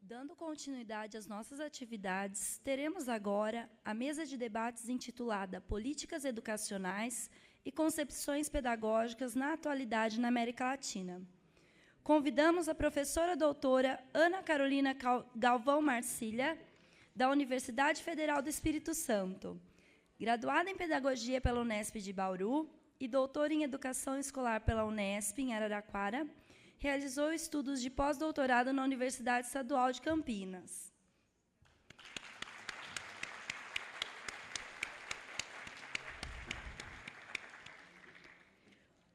Dando continuidade às nossas atividades, teremos agora a mesa de debates intitulada Políticas Educacionais e Concepções Pedagógicas na Atualidade na América Latina. Convidamos a professora doutora Ana Carolina Galvão Marcília, da Universidade Federal do Espírito Santo, graduada em Pedagogia pela Unesp de Bauru e doutora em Educação Escolar pela Unesp, em Araraquara. Realizou estudos de pós-doutorado na Universidade Estadual de Campinas.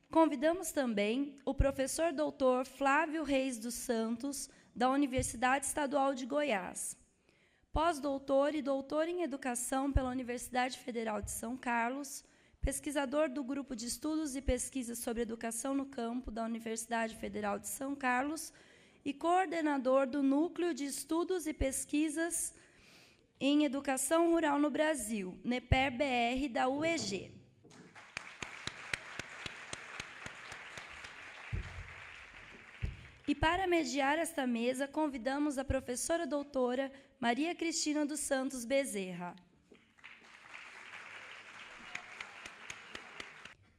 Convidamos também o professor doutor Flávio Reis dos Santos, da Universidade Estadual de Goiás, pós-doutor e doutor em Educação pela Universidade Federal de São Carlos, pesquisador do Grupo de Estudos e Pesquisas sobre Educação no Campo da Universidade Federal de São Carlos e coordenador do Núcleo de Estudos e Pesquisas em Educação Rural no Brasil, NEPER-BR, da UEG. E para mediar esta mesa, convidamos a professora doutora Maria Cristina dos Santos Bezerra.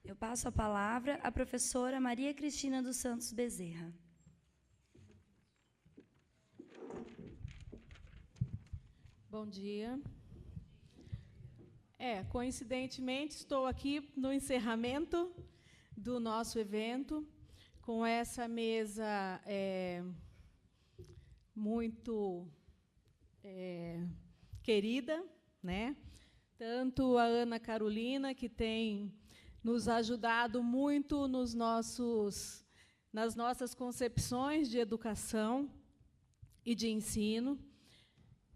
Eu passo a palavra à professora Maria Cristina dos Santos Bezerra. Bom dia. Coincidentemente, estou aqui no encerramento do nosso evento, com essa mesa muito querida, né? Tanto a Ana Carolina, que tem nos ajudado muito nas nossas concepções de educação e de ensino,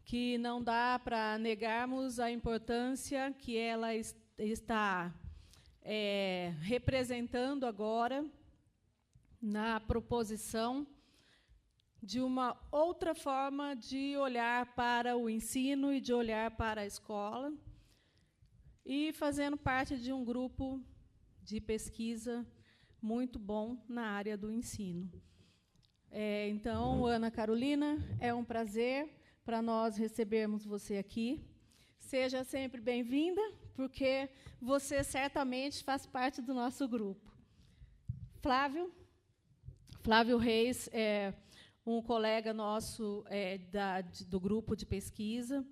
que não dá para negarmos a importância que ela está representando agora na proposição de uma outra forma de olhar para o ensino e de olhar para a escola, e fazendo parte de um grupo de pesquisa muito bom na área do ensino. Então, Ana Carolina, é um prazer para nós recebermos você aqui. Seja sempre bem-vinda, porque você certamente faz parte do nosso grupo. Flávio Reis é um colega nosso do grupo de pesquisa,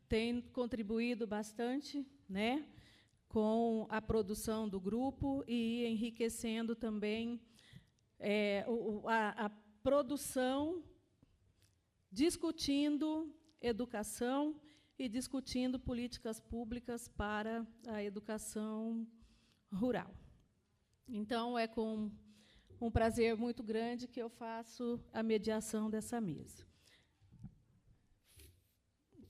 tem contribuído bastante, né, com a produção do grupo e enriquecendo também a produção, discutindo educação e discutindo políticas públicas para a educação rural. Então, é com um prazer muito grande que eu faço a mediação dessa mesa.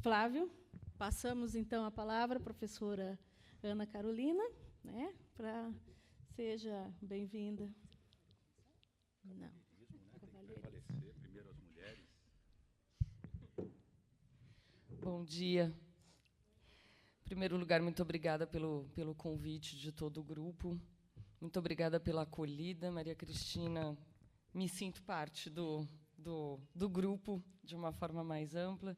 Flávio, passamos, então, a palavra à professora Ana Carolina, né, seja bem-vinda. Não. Prevalecer primeiro as mulheres. Bom dia. Em primeiro lugar, muito obrigada pelo convite de todo o grupo. Muito obrigada pela acolhida, Maria Cristina. Me sinto parte do grupo de uma forma mais ampla.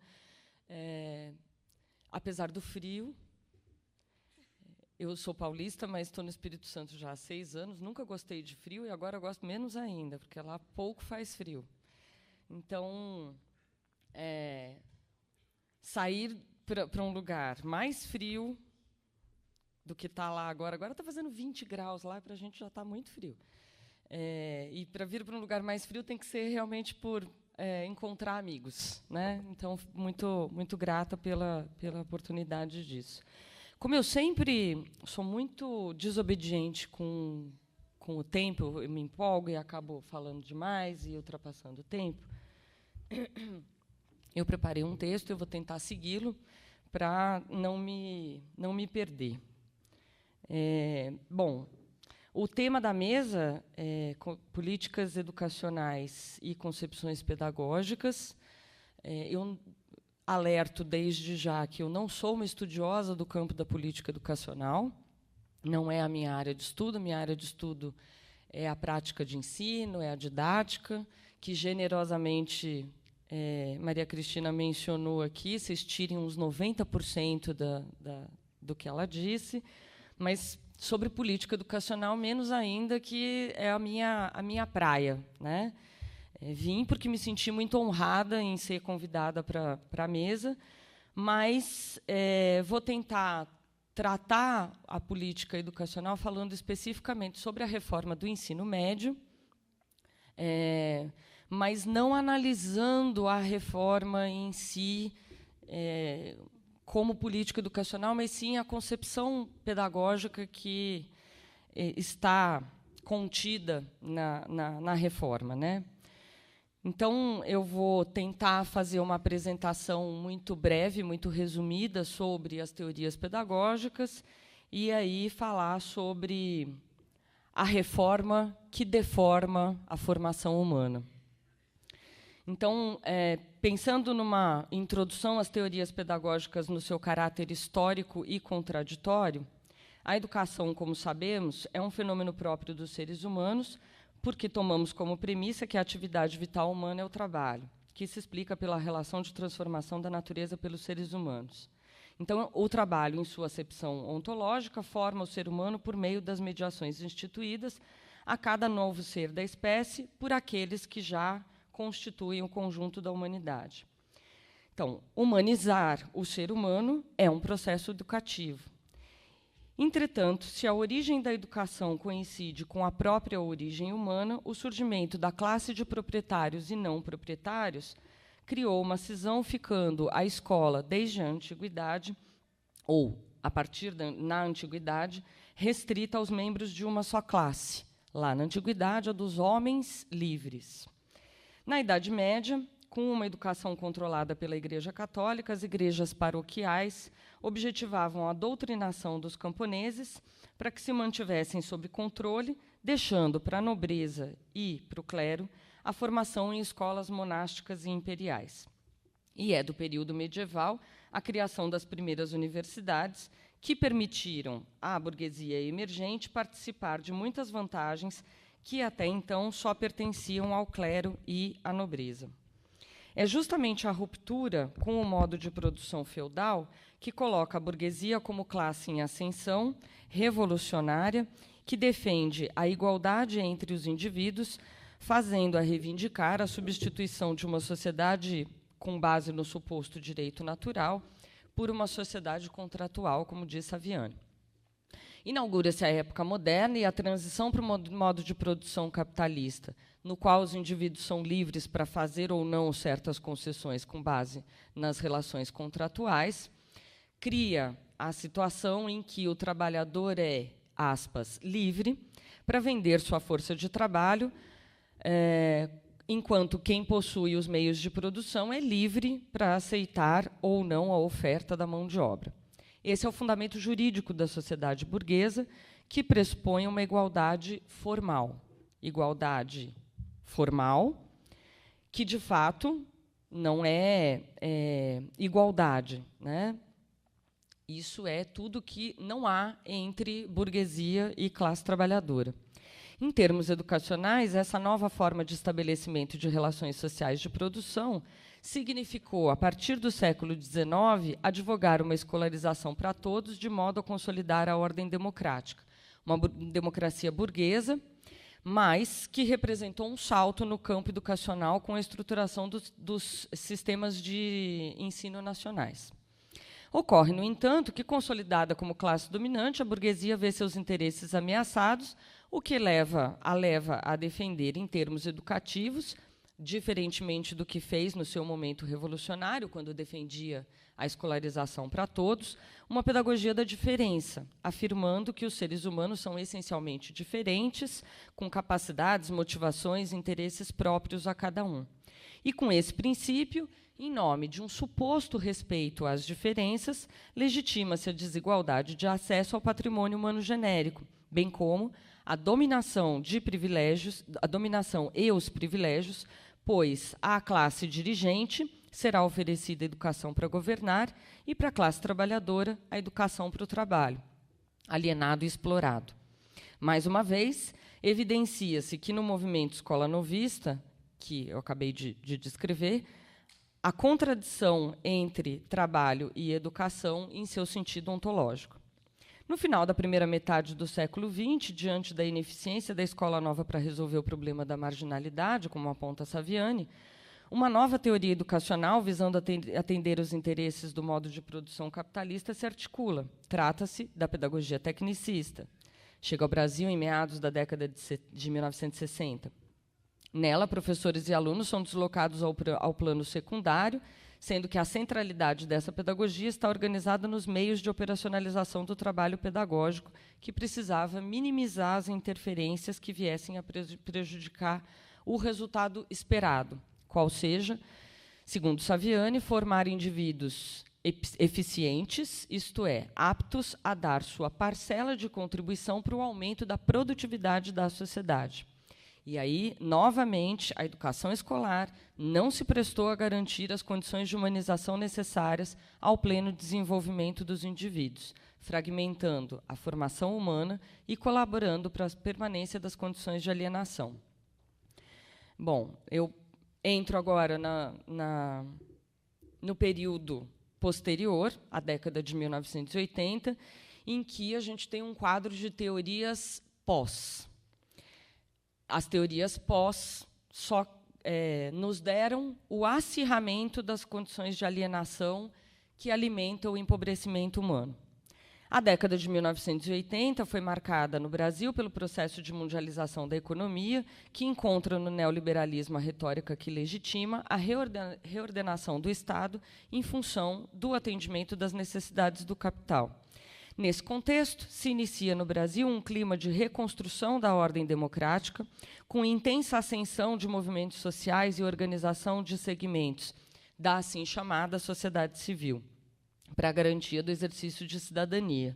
Apesar do frio, eu sou paulista, mas estou no Espírito Santo já há 6 anos. Nunca gostei de frio e agora gosto menos ainda, porque lá pouco faz frio. Então, sair para um lugar mais frio do que está lá agora. Agora está fazendo 20 graus lá, para a gente já está muito frio. E para vir para um lugar mais frio tem que ser realmente por encontrar amigos, né? Então, muito grata pela oportunidade disso. Como eu sempre sou muito desobediente com o tempo, eu me empolgo e acabo falando demais e ultrapassando o tempo, eu preparei um texto, eu vou tentar segui-lo para não me perder. Bom, o tema da mesa é políticas educacionais e concepções pedagógicas. Eu alerto desde já que eu não sou uma estudiosa do campo da política educacional, não é a minha área de estudo. Minha área de estudo é a prática de ensino, é a didática, que generosamente Maria Cristina mencionou aqui, vocês tirem uns 90% do que ela disse, mas sobre política educacional, menos ainda, que é a minha praia, né? Vim porque me senti muito honrada em ser convidada para a mesa, mas vou tentar tratar a política educacional falando especificamente sobre a reforma do ensino médio, mas não analisando a reforma em si como política educacional, mas sim a concepção pedagógica que está contida na reforma, né? Então, eu vou tentar fazer uma apresentação muito breve, muito resumida, sobre as teorias pedagógicas, e aí falar sobre a reforma que deforma a formação humana. Então, pensando numa introdução às teorias pedagógicas no seu caráter histórico e contraditório, a educação, como sabemos, é um fenômeno próprio dos seres humanos, porque tomamos como premissa que a atividade vital humana é o trabalho, que se explica pela relação de transformação da natureza pelos seres humanos. Então, o trabalho, em sua acepção ontológica, forma o ser humano por meio das mediações instituídas a cada novo ser da espécie por aqueles que já constituem o conjunto da humanidade. Então, humanizar o ser humano é um processo educativo. Entretanto, se a origem da educação coincide com a própria origem humana, o surgimento da classe de proprietários e não proprietários criou uma cisão, ficando a escola, desde a antiguidade, ou a partir na antiguidade, restrita aos membros de uma só classe. Lá na antiguidade, a dos homens livres. Na Idade Média, com uma educação controlada pela Igreja Católica, as igrejas paroquiais objetivavam a doutrinação dos camponeses para que se mantivessem sob controle, deixando para a nobreza e para o clero a formação em escolas monásticas e imperiais. E é do período medieval a criação das primeiras universidades, que permitiram à burguesia emergente participar de muitas vantagens que até então só pertenciam ao clero e à nobreza. É justamente a ruptura com o modo de produção feudal que coloca a burguesia como classe em ascensão, revolucionária, que defende a igualdade entre os indivíduos, fazendo-a reivindicar a substituição de uma sociedade com base no suposto direito natural por uma sociedade contratual, como diz Saviani. Inaugura-se a época moderna e a transição para o modo de produção capitalista, no qual os indivíduos são livres para fazer ou não certas concessões com base nas relações contratuais, cria a situação em que o trabalhador é, aspas, livre para vender sua força de trabalho, enquanto quem possui os meios de produção é livre para aceitar ou não a oferta da mão de obra. Esse é o fundamento jurídico da sociedade burguesa, que pressupõe uma igualdade formal. Igualdade formal, que, de fato, não é igualdade, né? Isso é tudo que não há entre burguesia e classe trabalhadora. Em termos educacionais, essa nova forma de estabelecimento de relações sociais de produção significou, a partir do século XIX, advogar uma escolarização para todos, de modo a consolidar a ordem democrática. Uma democracia burguesa, mas que representou um salto no campo educacional com a estruturação dos sistemas de ensino nacionais. Ocorre, no entanto, que, consolidada como classe dominante, a burguesia vê seus interesses ameaçados, o que leva a defender, em termos educativos, diferentemente do que fez no seu momento revolucionário, quando defendia a escolarização para todos, uma pedagogia da diferença, afirmando que os seres humanos são essencialmente diferentes, com capacidades, motivações e interesses próprios a cada um. E, com esse princípio, em nome de um suposto respeito às diferenças, legitima-se a desigualdade de acesso ao patrimônio humano genérico, bem como a dominação e os privilégios, pois à classe dirigente será oferecida educação para governar e para a classe trabalhadora a educação para o trabalho, alienado e explorado. Mais uma vez, evidencia-se que no movimento escola novista, que eu acabei de descrever, a contradição entre trabalho e educação em seu sentido ontológico. No final da primeira metade do século XX, diante da ineficiência da escola nova para resolver o problema da marginalidade, como aponta Saviani, uma nova teoria educacional, visando atender os interesses do modo de produção capitalista, se articula. Trata-se da pedagogia tecnicista. Chega ao Brasil em meados da década de 1960. Nela, professores e alunos são deslocados ao plano secundário, sendo que a centralidade dessa pedagogia está organizada nos meios de operacionalização do trabalho pedagógico, que precisava minimizar as interferências que viessem a prejudicar o resultado esperado, qual seja, segundo Saviani, formar indivíduos eficientes, isto é, aptos a dar sua parcela de contribuição para o aumento da produtividade da sociedade. E aí, novamente, a educação escolar não se prestou a garantir as condições de humanização necessárias ao pleno desenvolvimento dos indivíduos, fragmentando a formação humana e colaborando para a permanência das condições de alienação. Bom, eu entro agora no período posterior, à década de 1980, em que a gente tem um quadro de teorias pós. As teorias pós só nos deram o acirramento das condições de alienação que alimentam o empobrecimento humano. A década de 1980 foi marcada no Brasil pelo processo de mundialização da economia, que encontra no neoliberalismo a retórica que legitima a reordenação do Estado em função do atendimento das necessidades do capital. Nesse contexto, se inicia no Brasil um clima de reconstrução da ordem democrática, com intensa ascensão de movimentos sociais e organização de segmentos da assim chamada sociedade civil, para a garantia do exercício de cidadania.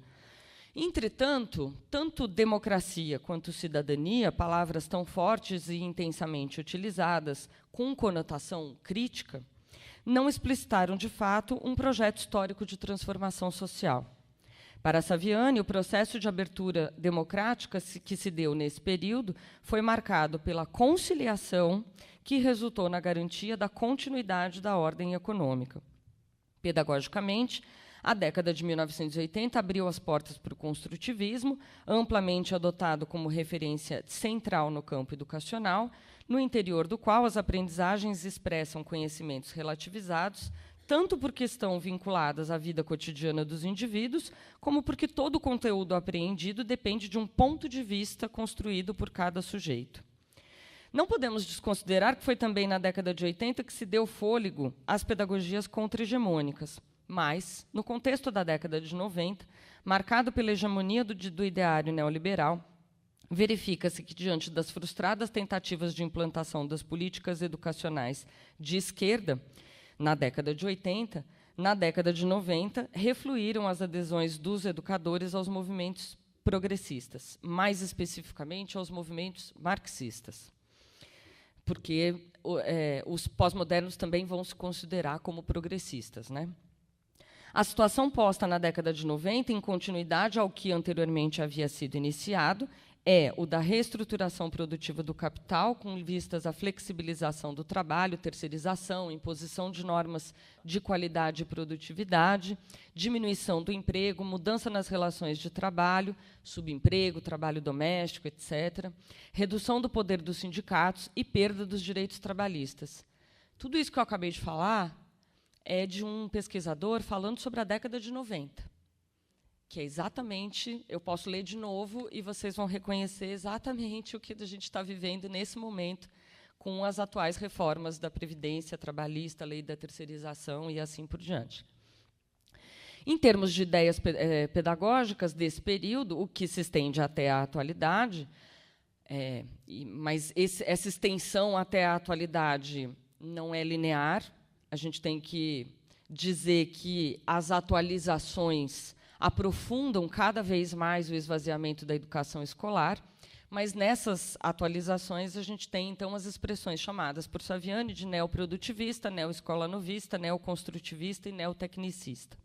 Entretanto, tanto democracia quanto cidadania, palavras tão fortes e intensamente utilizadas, com conotação crítica, não explicitaram, de fato, um projeto histórico de transformação social. Para Saviani, o processo de abertura democrática que se deu nesse período foi marcado pela conciliação que resultou na garantia da continuidade da ordem econômica. Pedagogicamente, a década de 1980 abriu as portas para o construtivismo, amplamente adotado como referência central no campo educacional, no interior do qual as aprendizagens expressam conhecimentos relativizados, tanto porque estão vinculadas à vida cotidiana dos indivíduos, como porque todo o conteúdo apreendido depende de um ponto de vista construído por cada sujeito. Não podemos desconsiderar que foi também na década de 80 que se deu fôlego às pedagogias contra-hegemônicas, mas, no contexto da década de 90, marcado pela hegemonia do ideário neoliberal, verifica-se que, diante das frustradas tentativas de implantação das políticas educacionais de esquerda, na década de 80, na década de 90, refluíram as adesões dos educadores aos movimentos progressistas, mais especificamente aos movimentos marxistas, porque os pós-modernos também vão se considerar como progressistas, né? A situação posta na década de 90, em continuidade ao que anteriormente havia sido iniciado, é o da reestruturação produtiva do capital, com vistas à flexibilização do trabalho, terceirização, imposição de normas de qualidade e produtividade, diminuição do emprego, mudança nas relações de trabalho, subemprego, trabalho doméstico, etc., redução do poder dos sindicatos e perda dos direitos trabalhistas. Tudo isso que eu acabei de falar é de um pesquisador falando sobre a década de 90. Que é exatamente, eu posso ler de novo e vocês vão reconhecer exatamente o que a gente está vivendo nesse momento com as atuais reformas da Previdência trabalhista, lei da terceirização e assim por diante. Em termos de ideias pedagógicas desse período, o que se estende até a atualidade, mas essa extensão até a atualidade não é linear, a gente tem que dizer que as atualizações aprofundam cada vez mais o esvaziamento da educação escolar, mas nessas atualizações a gente tem, então, as expressões chamadas por Saviani de neoprodutivista, neoescola novista, neoconstrutivista e neotecnicista.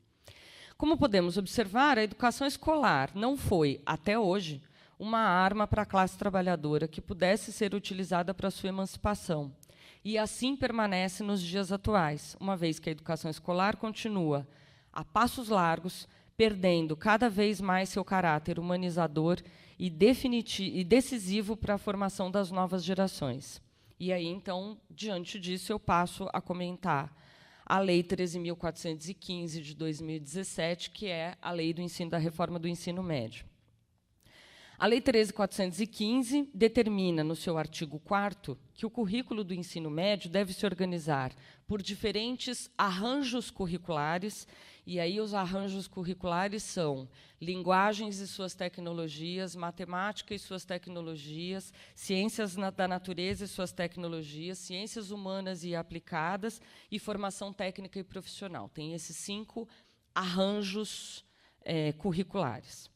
Como podemos observar, a educação escolar não foi, até hoje, uma arma para a classe trabalhadora que pudesse ser utilizada para a sua emancipação. e assim permanece nos dias atuais, uma vez que a educação escolar continua a passos largos, perdendo cada vez mais seu caráter humanizador e decisivo para a formação das novas gerações. E aí, então, diante disso, eu passo a comentar a Lei 13.415, de 2017, que é a lei do ensino, da reforma do ensino médio. A Lei 13.415 determina, no seu artigo 4º, que o currículo do ensino médio deve se organizar por diferentes arranjos curriculares, e aí os arranjos curriculares são linguagens e suas tecnologias, matemática e suas tecnologias, ciências da natureza e suas tecnologias, ciências humanas e aplicadas e formação técnica e profissional. Tem esses 5 arranjos curriculares.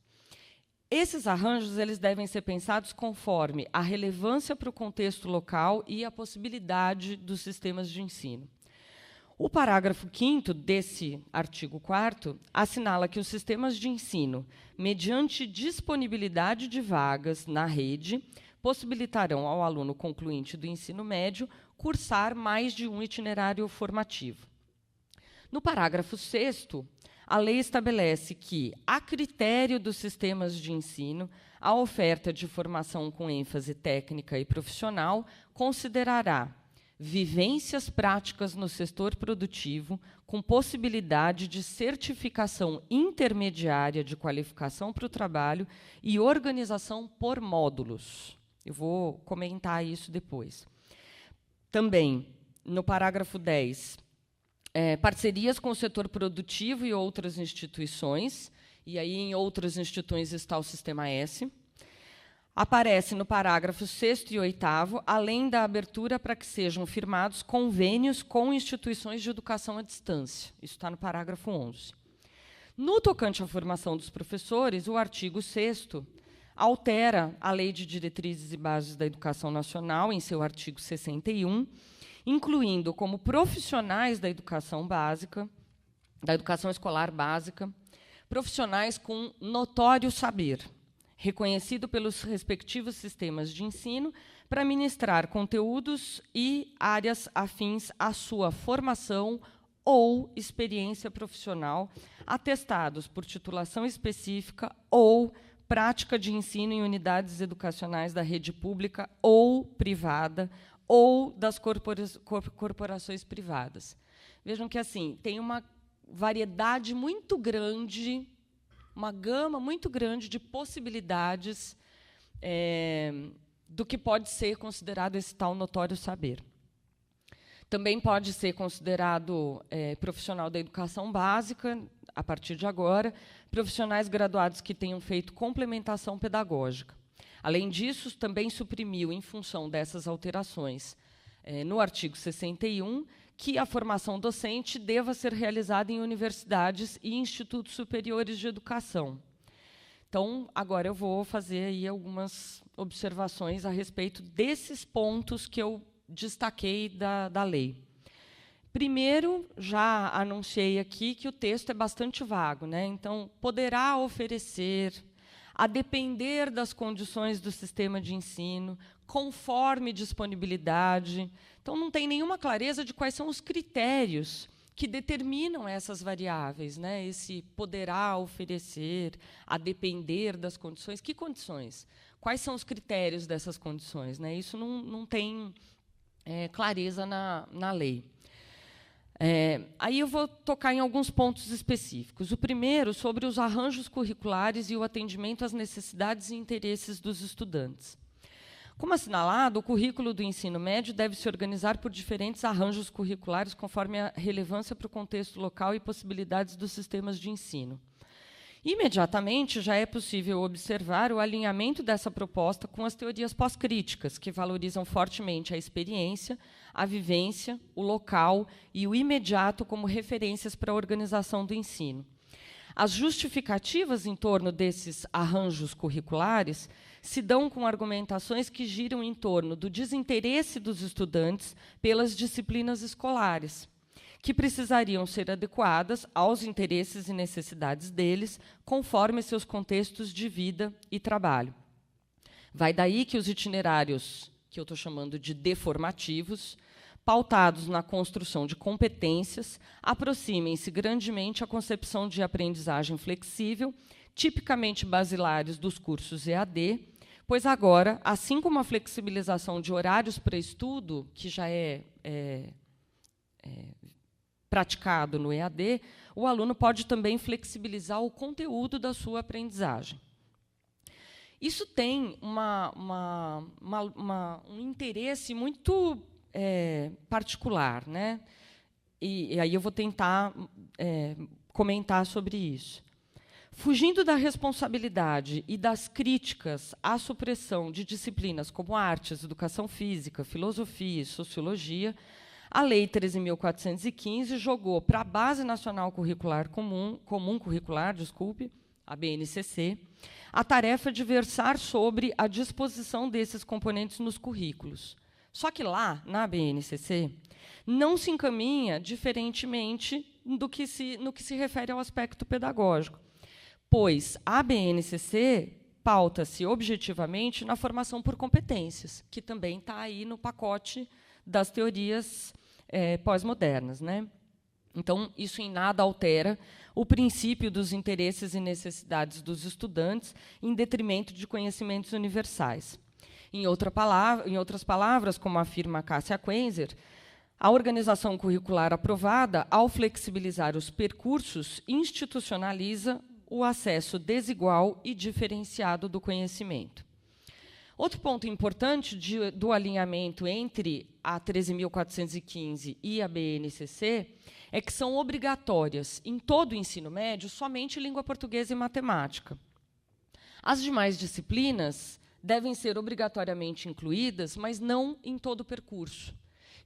Esses arranjos eles devem ser pensados conforme a relevância para o contexto local e a possibilidade dos sistemas de ensino. O parágrafo 5º desse artigo 4º assinala que os sistemas de ensino, mediante disponibilidade de vagas na rede, possibilitarão ao aluno concluinte do ensino médio cursar mais de um itinerário formativo. No parágrafo 6º, a lei estabelece que, a critério dos sistemas de ensino, a oferta de formação com ênfase técnica e profissional considerará vivências práticas no setor produtivo, com possibilidade de certificação intermediária de qualificação para o trabalho e organização por módulos. Eu vou comentar isso depois. Também, no parágrafo 10, parcerias com o setor produtivo e outras instituições, e aí em outras instituições está o Sistema S. Aparece no parágrafo 6º e 8º, além da abertura para que sejam firmados convênios com instituições de educação à distância. Isso está no parágrafo 11. No tocante à formação dos professores, o artigo 6º altera a Lei de Diretrizes e Bases da Educação Nacional, em seu artigo 61, incluindo como profissionais da educação básica, da educação escolar básica, profissionais com notório saber, reconhecido pelos respectivos sistemas de ensino, para ministrar conteúdos e áreas afins à sua formação ou experiência profissional, atestados por titulação específica ou prática de ensino em unidades educacionais da rede pública ou privada, ou das corporações privadas. Vejam que assim tem uma variedade muito grande, uma gama muito grande de possibilidades do que pode ser considerado esse tal notório saber. Também pode ser considerado profissional da educação básica, a partir de agora, profissionais graduados que tenham feito complementação pedagógica. Além disso, também suprimiu, em função dessas alterações, no artigo 61, que a formação docente deva ser realizada em universidades e institutos superiores de educação. Então, agora eu vou fazer aí algumas observações a respeito desses pontos que eu destaquei da lei. Primeiro, já anunciei aqui que o texto é bastante vago, né? Então, poderá oferecer, a depender das condições do sistema de ensino, conforme disponibilidade. Então, não tem nenhuma clareza de quais são os critérios que determinam essas variáveis, né? Esse poderá oferecer, a depender das condições. Que condições? Quais são os critérios dessas condições, né? Isso não tem clareza na lei. Aí eu vou tocar em alguns pontos específicos. O primeiro, sobre os arranjos curriculares e o atendimento às necessidades e interesses dos estudantes. Como assinalado, o currículo do ensino médio deve se organizar por diferentes arranjos curriculares conforme a relevância para o contexto local e possibilidades dos sistemas de ensino. Imediatamente, já é possível observar o alinhamento dessa proposta com as teorias pós-críticas, que valorizam fortemente a experiência, a vivência, o local e o imediato como referências para a organização do ensino. As justificativas em torno desses arranjos curriculares se dão com argumentações que giram em torno do desinteresse dos estudantes pelas disciplinas escolares, que precisariam ser adequadas aos interesses e necessidades deles, conforme seus contextos de vida e trabalho. Vai daí que os itinerários, que eu estou chamando de deformativos, pautados na construção de competências, aproximem-se grandemente à concepção de aprendizagem flexível, tipicamente basilares dos cursos EAD, pois agora, assim como a flexibilização de horários para estudo, que já é praticado no EAD, o aluno pode também flexibilizar o conteúdo da sua aprendizagem. Isso tem um interesse muito particular, né? E aí eu vou tentar comentar sobre isso. Fugindo da responsabilidade e das críticas à supressão de disciplinas como artes, educação física, filosofia e sociologia, a Lei 13.415 jogou para a Base Nacional Curricular Comum Curricular, a BNCC, a tarefa de versar sobre a disposição desses componentes nos currículos. Só que lá, na BNCC, não se encaminha diferentemente no que se refere ao aspecto pedagógico, pois a BNCC pauta-se objetivamente na formação por competências, que também está aí no pacote das teorias pós-modernas, né? Então, isso em nada altera o princípio dos interesses e necessidades dos estudantes em detrimento de conhecimentos universais. Em outras palavras, como afirma Cássia Quenzer, a organização curricular aprovada, ao flexibilizar os percursos, institucionaliza o acesso desigual e diferenciado do conhecimento. Outro ponto importante do alinhamento entre a 13.415 e a BNCC é que são obrigatórias, em todo o ensino médio, somente língua portuguesa e matemática. As demais disciplinas devem ser obrigatoriamente incluídas, mas não em todo o percurso.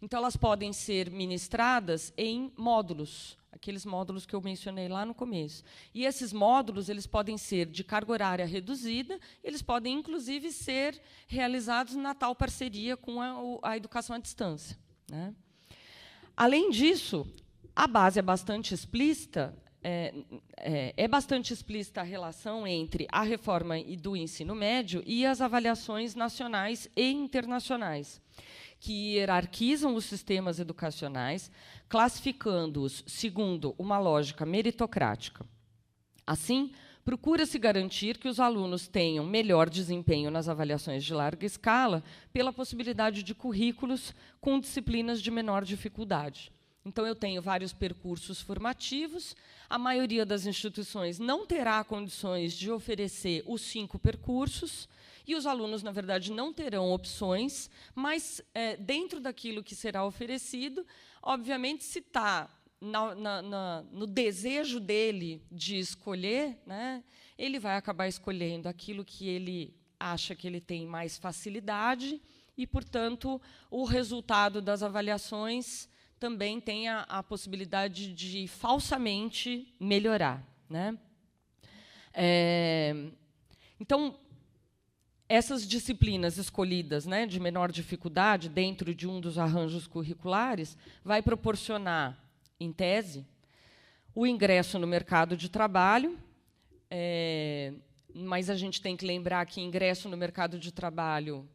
Então, elas podem ser ministradas em módulos, aqueles módulos que eu mencionei lá no começo. E esses módulos eles podem ser de carga horária reduzida, eles podem, inclusive, ser realizados na tal parceria com a educação à distância, né? Além disso, a base é bastante explícita, a relação entre a reforma do ensino médio e as avaliações nacionais e internacionais, que hierarquizam os sistemas educacionais, classificando-os segundo uma lógica meritocrática. Assim, procura-se garantir que os alunos tenham melhor desempenho nas avaliações de larga escala pela possibilidade de currículos com disciplinas de menor dificuldade. Então, eu tenho vários percursos formativos, a maioria das instituições não terá condições de oferecer os 5 percursos, e os alunos, na verdade, não terão opções, mas, dentro daquilo que será oferecido, obviamente, se está no desejo dele de escolher, né, ele vai acabar escolhendo aquilo que ele acha que ele tem mais facilidade e, portanto, o resultado das avaliações também tem a possibilidade de falsamente melhorar, né? Então, essas disciplinas escolhidas, né, de menor dificuldade, dentro de um dos arranjos curriculares, vai proporcionar, em tese, o ingresso no mercado de trabalho, mas a gente tem que lembrar que ingresso no mercado de trabalho,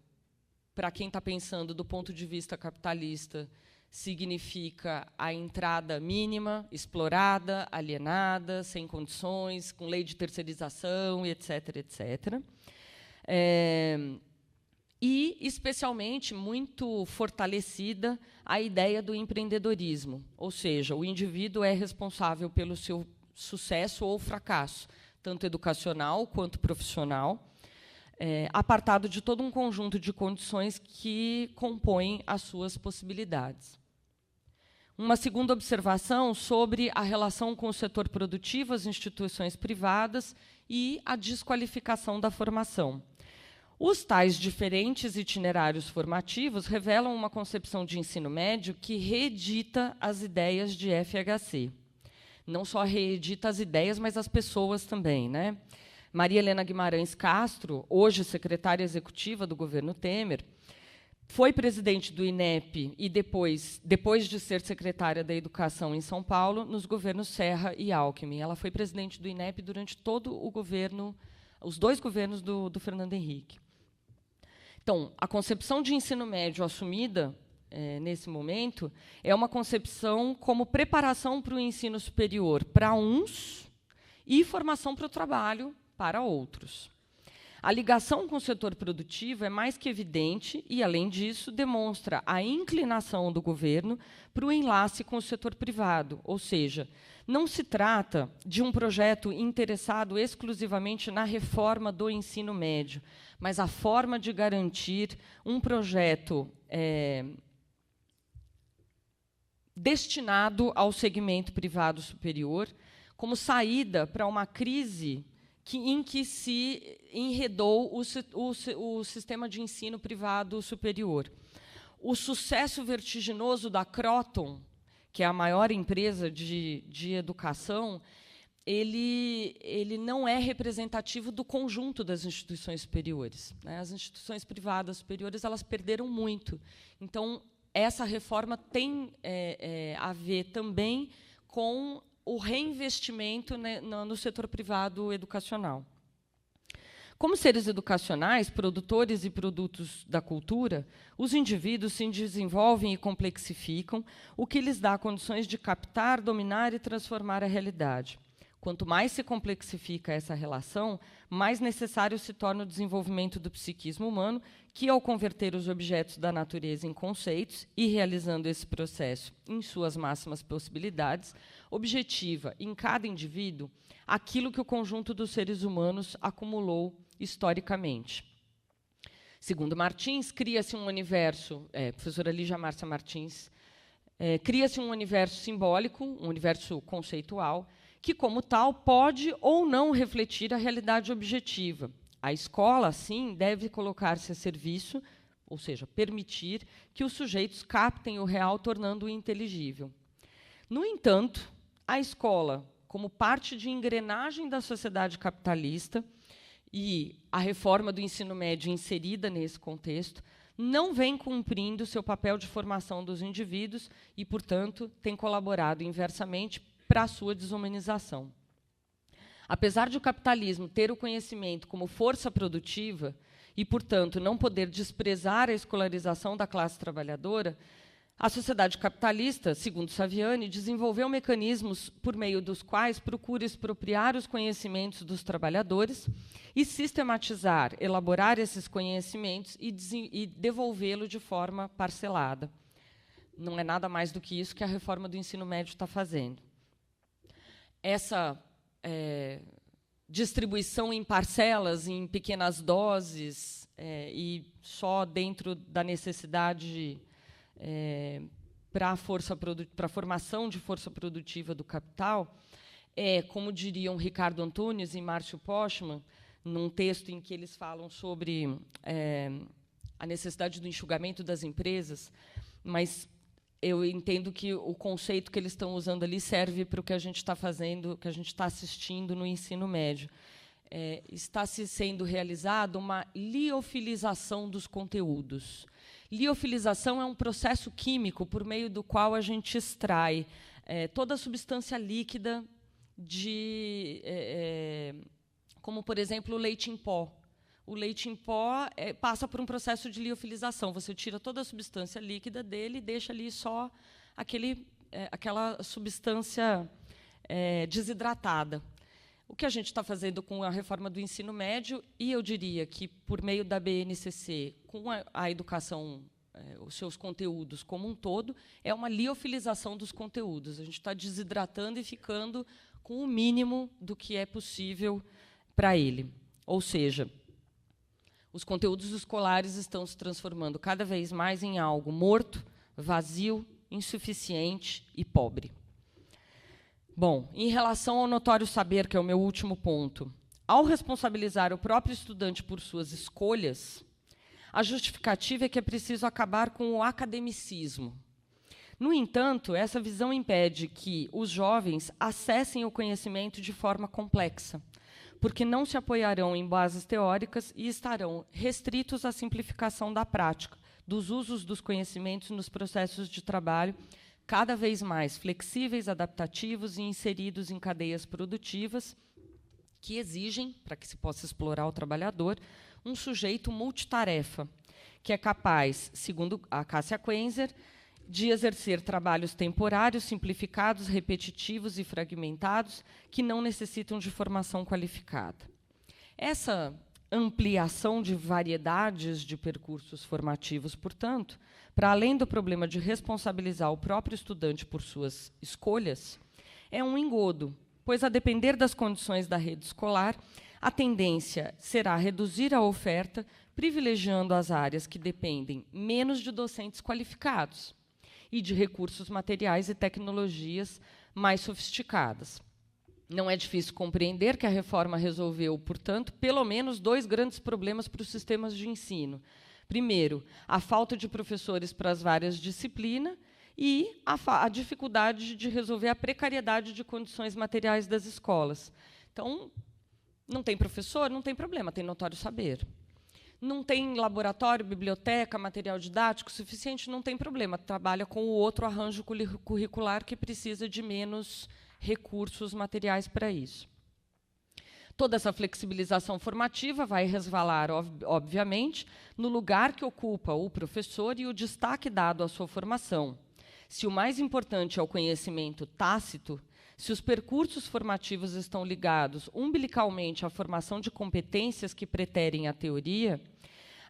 para quem está pensando do ponto de vista capitalista, significa a entrada mínima, explorada, alienada, sem condições, com lei de terceirização, etc., etc. E, especialmente, muito fortalecida a ideia do empreendedorismo, ou seja, o indivíduo é responsável pelo seu sucesso ou fracasso, tanto educacional quanto profissional, apartado de todo um conjunto de condições que compõem as suas possibilidades. Uma segunda observação sobre a relação com o setor produtivo, as instituições privadas e a desqualificação da formação. Os tais diferentes itinerários formativos revelam uma concepção de ensino médio que reedita as ideias de FHC. Não só reedita as ideias, mas as pessoas também, né? Maria Helena Guimarães Castro, hoje secretária executiva do governo Temer, foi presidente do INEP e, depois de ser secretária da Educação em São Paulo, nos governos Serra e Alckmin. Ela foi presidente do INEP durante todo o governo, os 2 governos do Fernando Henrique. Então, a concepção de ensino médio assumida nesse momento, é uma concepção como preparação para o ensino superior para uns e formação para o trabalho para outros. A ligação com o setor produtivo é mais que evidente e, além disso, demonstra a inclinação do governo para o enlace com o setor privado, ou seja, não se trata de um projeto interessado exclusivamente na reforma do ensino médio, mas a forma de garantir um projeto destinado ao segmento privado superior, como saída para uma crise em que se enredou o sistema de ensino privado superior. O sucesso vertiginoso da Croton, que é a maior empresa de educação, ele não é representativo do conjunto das instituições superiores, né? As instituições privadas superiores elas perderam muito. Então, essa reforma tem a ver também com o reinvestimento, né, no setor privado educacional. Como seres educacionais, produtores e produtos da cultura, os indivíduos se desenvolvem e complexificam, o que lhes dá condições de captar, dominar e transformar a realidade. Quanto mais se complexifica essa relação, mais necessário se torna o desenvolvimento do psiquismo humano, que, ao converter os objetos da natureza em conceitos e realizando esse processo em suas máximas possibilidades, objetiva em cada indivíduo aquilo que o conjunto dos seres humanos acumulou historicamente. Segundo Martins, cria-se um universo, professora Lígia Márcia Martins, cria-se um universo simbólico, um universo conceitual, que, como tal, pode ou não refletir a realidade objetiva. A escola, sim, deve colocar-se a serviço, ou seja, permitir que os sujeitos captem o real, tornando-o inteligível. No entanto, a escola, como parte de engrenagem da sociedade capitalista, e a reforma do ensino médio inserida nesse contexto, não vem cumprindo seu papel de formação dos indivíduos e, portanto, tem colaborado inversamente para a sua desumanização. Apesar de o capitalismo ter o conhecimento como força produtiva e, portanto, não poder desprezar a escolarização da classe trabalhadora, a sociedade capitalista, segundo Saviani, desenvolveu mecanismos por meio dos quais procura expropriar os conhecimentos dos trabalhadores e sistematizar, elaborar esses conhecimentos e devolvê-lo de forma parcelada. Não é nada mais do que isso que a reforma do ensino médio está fazendo. Essa distribuição em parcelas, em pequenas doses, e só dentro da necessidade para a formação de força produtiva do capital, como diriam Ricardo Antunes e Márcio Postman, num texto em que eles falam sobre a necessidade do enxugamento das empresas, mas eu entendo que o conceito que eles estão usando ali serve para o que a gente está fazendo, que a gente está assistindo no ensino médio. Está se sendo realizada uma liofilização dos conteúdos. Liofilização é um processo químico por meio do qual a gente extrai toda a substância líquida como, por exemplo, o leite em pó. O leite em pó passa por um processo de liofilização. Você tira toda a substância líquida dele e deixa ali só aquela substância desidratada. O que a gente está fazendo com a reforma do ensino médio, e eu diria que, por meio da BNCC, com a educação, os seus conteúdos como um todo, é uma liofilização dos conteúdos. A gente está desidratando e ficando com o mínimo do que é possível para ele. Ou seja, os conteúdos escolares estão se transformando cada vez mais em algo morto, vazio, insuficiente e pobre. Bom, em relação ao notório saber, que é o meu último ponto, ao responsabilizar o próprio estudante por suas escolhas, a justificativa é que é preciso acabar com o academicismo. No entanto, essa visão impede que os jovens acessem o conhecimento de forma complexa, porque não se apoiarão em bases teóricas e estarão restritos à simplificação da prática, dos usos dos conhecimentos nos processos de trabalho, cada vez mais flexíveis, adaptativos e inseridos em cadeias produtivas que exigem, para que se possa explorar o trabalhador, um sujeito multitarefa, que é capaz, segundo a Cássia Quenzer, de exercer trabalhos temporários, simplificados, repetitivos e fragmentados, que não necessitam de formação qualificada. Essa ampliação de variedades de percursos formativos, portanto, para além do problema de responsabilizar o próprio estudante por suas escolhas, é um engodo, pois, a depender das condições da rede escolar, a tendência será reduzir a oferta, privilegiando as áreas que dependem menos de docentes qualificados e de recursos materiais e tecnologias mais sofisticadas. Não é difícil compreender que a reforma resolveu, portanto, pelo menos 2 grandes problemas para os sistemas de ensino. Primeiro, a falta de professores para as várias disciplinas e a dificuldade de resolver a precariedade de condições materiais das escolas. Então, não tem professor? Não tem problema, tem notório saber. Não tem laboratório, biblioteca, material didático suficiente? Não tem problema, trabalha com o outro arranjo curricular que precisa de menos recursos materiais para isso. Toda essa flexibilização formativa vai resvalar, obviamente, no lugar que ocupa o professor e o destaque dado à sua formação. Se o mais importante é o conhecimento tácito, se os percursos formativos estão ligados umbilicalmente à formação de competências que preterem a teoria,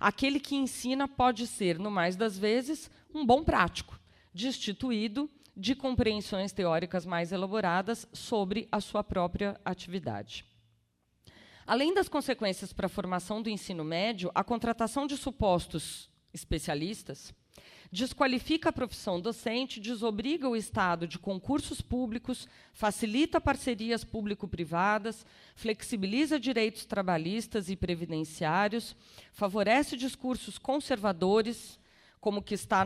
aquele que ensina pode ser, no mais das vezes, um bom prático, destituído de compreensões teóricas mais elaboradas sobre a sua própria atividade. Além das consequências para a formação do ensino médio, a contratação de supostos especialistas desqualifica a profissão docente, desobriga o Estado de concursos públicos, facilita parcerias público-privadas, flexibiliza direitos trabalhistas e previdenciários, favorece discursos conservadores, como o que está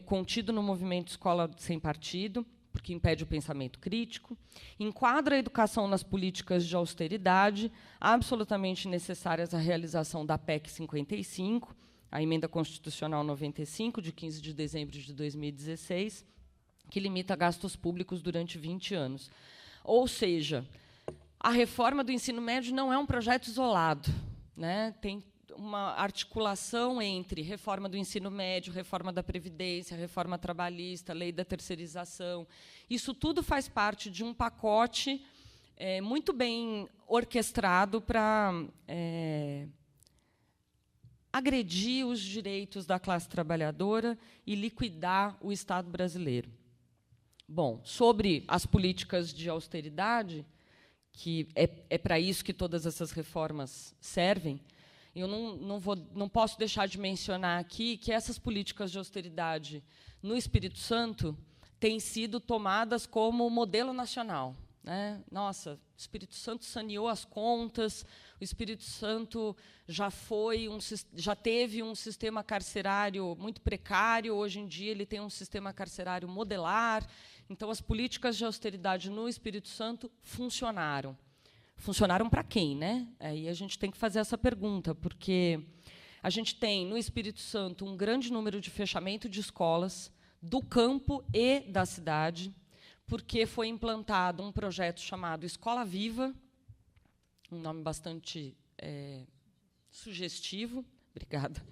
contido no movimento Escola Sem Partido, porque impede o pensamento crítico, enquadra a educação nas políticas de austeridade, absolutamente necessárias à realização da PEC 55, a Emenda Constitucional 95, de 15 de dezembro de 2016, que limita gastos públicos durante 20 anos. Ou seja, a reforma do ensino médio não é um projeto isolado, né? Tem uma articulação entre reforma do ensino médio, reforma da Previdência, reforma trabalhista, lei da terceirização. Isso tudo faz parte de um pacote muito bem orquestrado para agredir os direitos da classe trabalhadora e liquidar o Estado brasileiro. Bom, sobre as políticas de austeridade, que é para isso que todas essas reformas servem, eu não posso deixar de mencionar aqui que essas políticas de austeridade no Espírito Santo têm sido tomadas como modelo nacional, né? Nossa, o Espírito Santo saneou as contas, o Espírito Santo já teve um sistema carcerário muito precário, hoje em dia ele tem um sistema carcerário modelar. Então, as políticas de austeridade no Espírito Santo funcionaram. Funcionaram para quem, né? Aí a gente tem que fazer essa pergunta, porque a gente tem, no Espírito Santo, um grande número de fechamento de escolas do campo e da cidade, porque foi implantado um projeto chamado Escola Viva, um nome bastante sugestivo. Obrigada.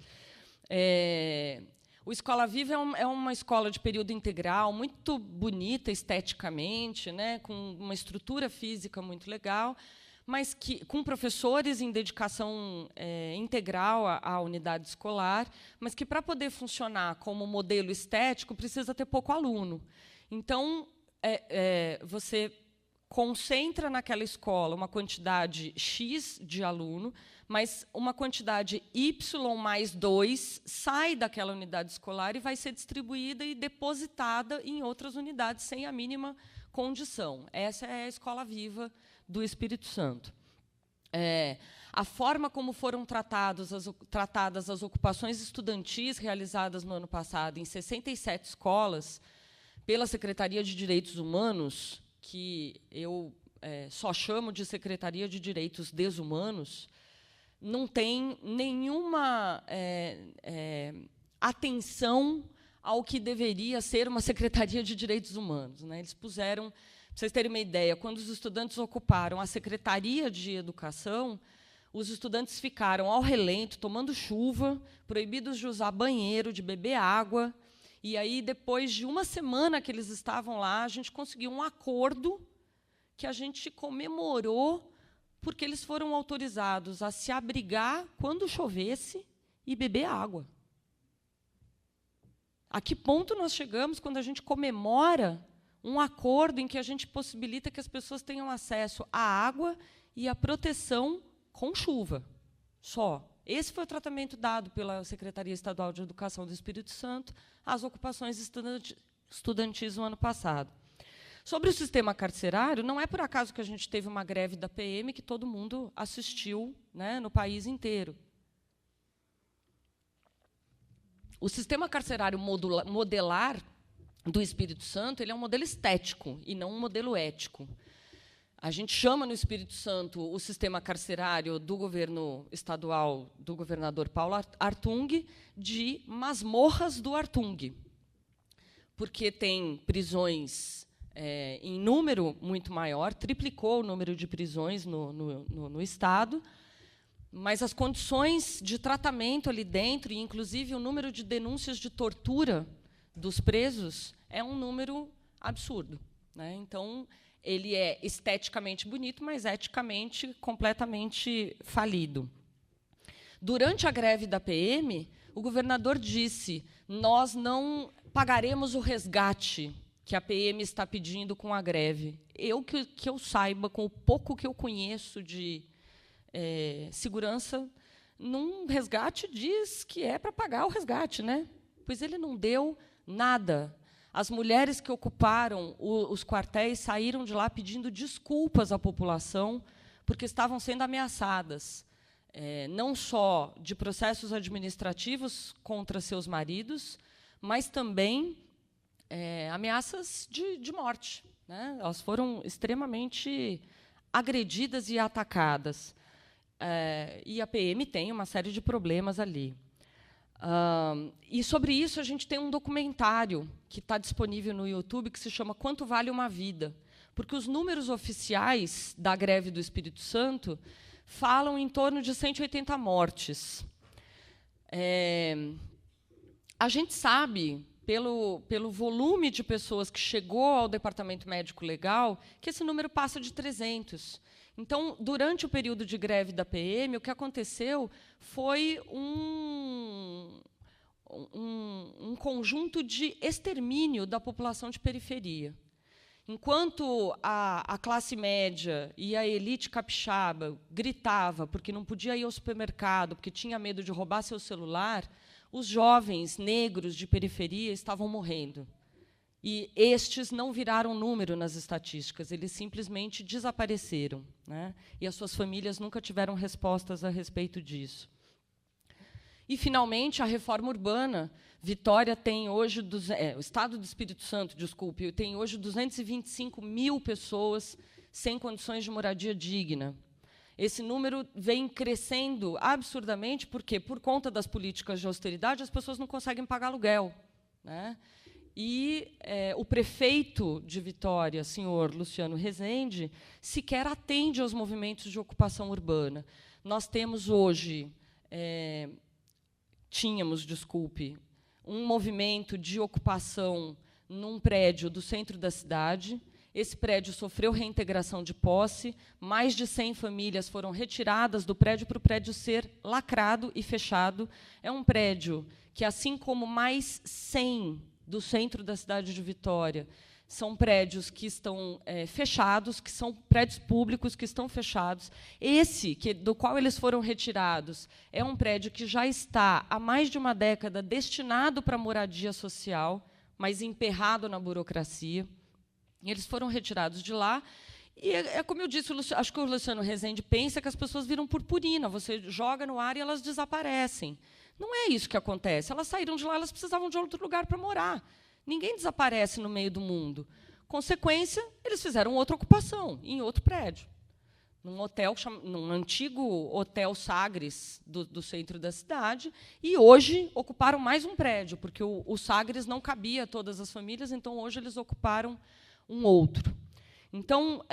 O Escola Viva é uma escola de período integral, muito bonita esteticamente, né, com uma estrutura física muito legal, mas com professores em dedicação integral à unidade escolar, mas que, para poder funcionar como modelo estético, precisa ter pouco aluno. Então, você concentra naquela escola uma quantidade X de aluno, mas uma quantidade Y mais 2 sai daquela unidade escolar e vai ser distribuída e depositada em outras unidades sem a mínima condição. Essa é a Escola Viva do Espírito Santo. A forma como foram tratadas as ocupações estudantis realizadas no ano passado em 67 escolas pela Secretaria de Direitos Humanos, que eu só chamo de Secretaria de Direitos Desumanos, não tem nenhuma atenção ao que deveria ser uma Secretaria de Direitos Humanos, né? Eles puseram, para vocês terem uma ideia, quando os estudantes ocuparam a Secretaria de Educação, os estudantes ficaram ao relento, tomando chuva, proibidos de usar banheiro, de beber água. E aí, depois de uma semana que eles estavam lá, a gente conseguiu um acordo que a gente comemorou, porque eles foram autorizados a se abrigar quando chovesse e beber água. A que ponto nós chegamos quando a gente comemora um acordo em que a gente possibilita que as pessoas tenham acesso à água e à proteção com chuva? Só. Esse foi o tratamento dado pela Secretaria Estadual de Educação do Espírito Santo às ocupações estudantis no ano passado. Sobre o sistema carcerário, não é por acaso que a gente teve uma greve da PM que todo mundo assistiu, né, no país inteiro. O sistema carcerário modelar do Espírito Santo, ele é um modelo estético e não um modelo ético. A gente chama no Espírito Santo o sistema carcerário do governo estadual do governador Paulo Artung de masmorras do Artung, porque tem prisões em número muito maior, triplicou o número de prisões no Estado, mas as condições de tratamento ali dentro, e inclusive o número de denúncias de tortura dos presos, é um número absurdo, né? Então, ele é esteticamente bonito, mas eticamente completamente falido. Durante a greve da PM, o governador disse: nós não pagaremos o resgate que a PM está pedindo com a greve. Que eu saiba, com o pouco que eu conheço de segurança, num resgate diz que é para pagar o resgate, né? Pois ele não deu nada. As mulheres que ocuparam os quartéis saíram de lá pedindo desculpas à população, porque estavam sendo ameaçadas, não só de processos administrativos contra seus maridos, mas também ameaças de morte, né? Elas foram extremamente agredidas e atacadas. E a PM tem uma série de problemas ali. E sobre isso a gente tem um documentário que está disponível no YouTube que se chama Quanto Vale uma Vida? Porque os números oficiais da greve do Espírito Santo falam em torno de 180 mortes. A gente sabe, pelo volume de pessoas que chegou ao Departamento Médico Legal, que esse número passa de 300. Então, durante o período de greve da PM, o que aconteceu foi um conjunto de extermínio da população de periferia. Enquanto a classe média e a elite capixaba gritava porque não podia ir ao supermercado, porque tinha medo de roubar seu celular, os jovens negros de periferia estavam morrendo. E estes não viraram número nas estatísticas, eles simplesmente desapareceram, né? E as suas famílias nunca tiveram respostas a respeito disso. E, finalmente, a reforma urbana. Vitória tem hoje, o Estado do Espírito Santo, desculpe, tem hoje 225 mil pessoas sem condições de moradia digna. Esse número vem crescendo absurdamente, porque, por conta das políticas de austeridade, as pessoas não conseguem pagar aluguel, né? E o prefeito de Vitória, senhor Luciano Rezende, sequer atende aos movimentos de ocupação urbana. Nós temos hoje, um movimento de ocupação num prédio do centro da cidade. Esse prédio sofreu reintegração de posse, mais de 100 famílias foram retiradas do prédio para o prédio ser lacrado e fechado. É um prédio que, assim como mais 100 do centro da cidade de Vitória, são prédios que estão fechados, que são prédios públicos que estão fechados. Esse, do qual eles foram retirados, é um prédio que já está há mais de uma década destinado para moradia social, mas emperrado na burocracia. E eles foram retirados de lá. E como eu disse, acho que o Luciano Rezende pensa que as pessoas viram purpurina, você joga no ar e elas desaparecem. Não é isso que acontece. Elas saíram de lá, elas precisavam de outro lugar para morar. Ninguém desaparece no meio do mundo. Consequência, eles fizeram outra ocupação, em outro prédio. Num antigo Hotel Sagres do centro da cidade, e hoje ocuparam mais um prédio, porque o Sagres não cabia a todas as famílias, então hoje eles ocuparam um outro. Então,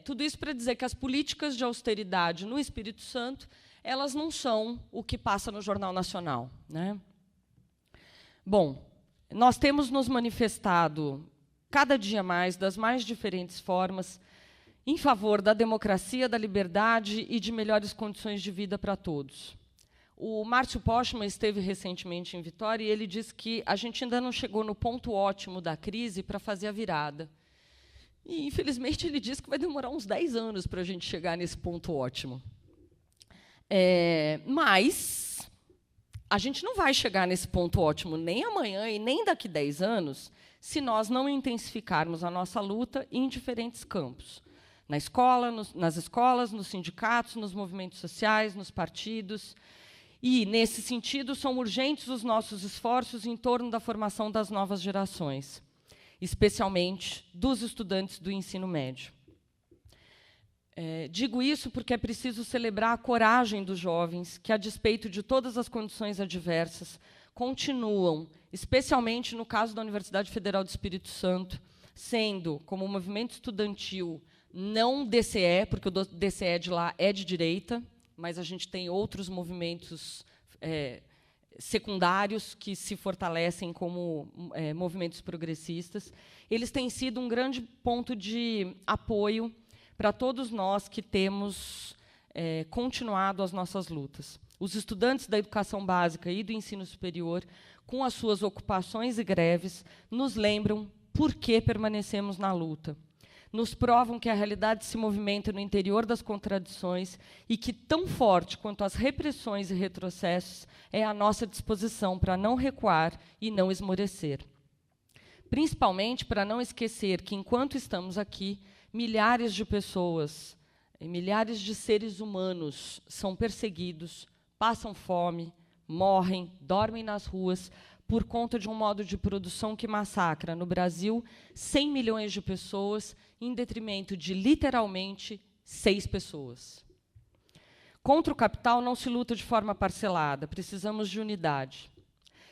tudo isso para dizer que as políticas de austeridade no Espírito Santo, elas não são o que passa no Jornal Nacional, né? Bom, nós temos nos manifestado cada dia mais, das mais diferentes formas, em favor da democracia, da liberdade e de melhores condições de vida para todos. O Márcio Postman esteve recentemente em Vitória e ele disse que a gente ainda não chegou no ponto ótimo da crise para fazer a virada. E, infelizmente, ele disse que vai demorar uns 10 anos para a gente chegar nesse ponto ótimo. Mas a gente não vai chegar nesse ponto ótimo nem amanhã e nem daqui 10 anos se nós não intensificarmos a nossa luta em diferentes campos. Na escola, nas escolas, nos sindicatos, nos movimentos sociais, nos partidos. E, nesse sentido, são urgentes os nossos esforços em torno da formação das novas gerações, especialmente dos estudantes do ensino médio. Digo isso porque é preciso celebrar a coragem dos jovens que, a despeito de todas as condições adversas, continuam, especialmente no caso da Universidade Federal do Espírito Santo, sendo, como movimento estudantil, não DCE, porque o DCE de lá é de direita, mas a gente tem outros movimentos secundários que se fortalecem como movimentos progressistas. Eles têm sido um grande ponto de apoio para todos nós que temos continuado as nossas lutas. Os estudantes da educação básica e do ensino superior, com as suas ocupações e greves, nos lembram por que permanecemos na luta. Nos provam que a realidade se movimenta no interior das contradições e que, tão forte quanto as repressões e retrocessos, é a nossa disposição para não recuar e não esmorecer. Principalmente para não esquecer que, enquanto estamos aqui, milhares de pessoas, milhares de seres humanos são perseguidos, passam fome, morrem, dormem nas ruas, por conta de um modo de produção que massacra, no Brasil, 100 milhões de pessoas, em detrimento de, literalmente, 6 pessoas. Contra o capital não se luta de forma parcelada, precisamos de unidade.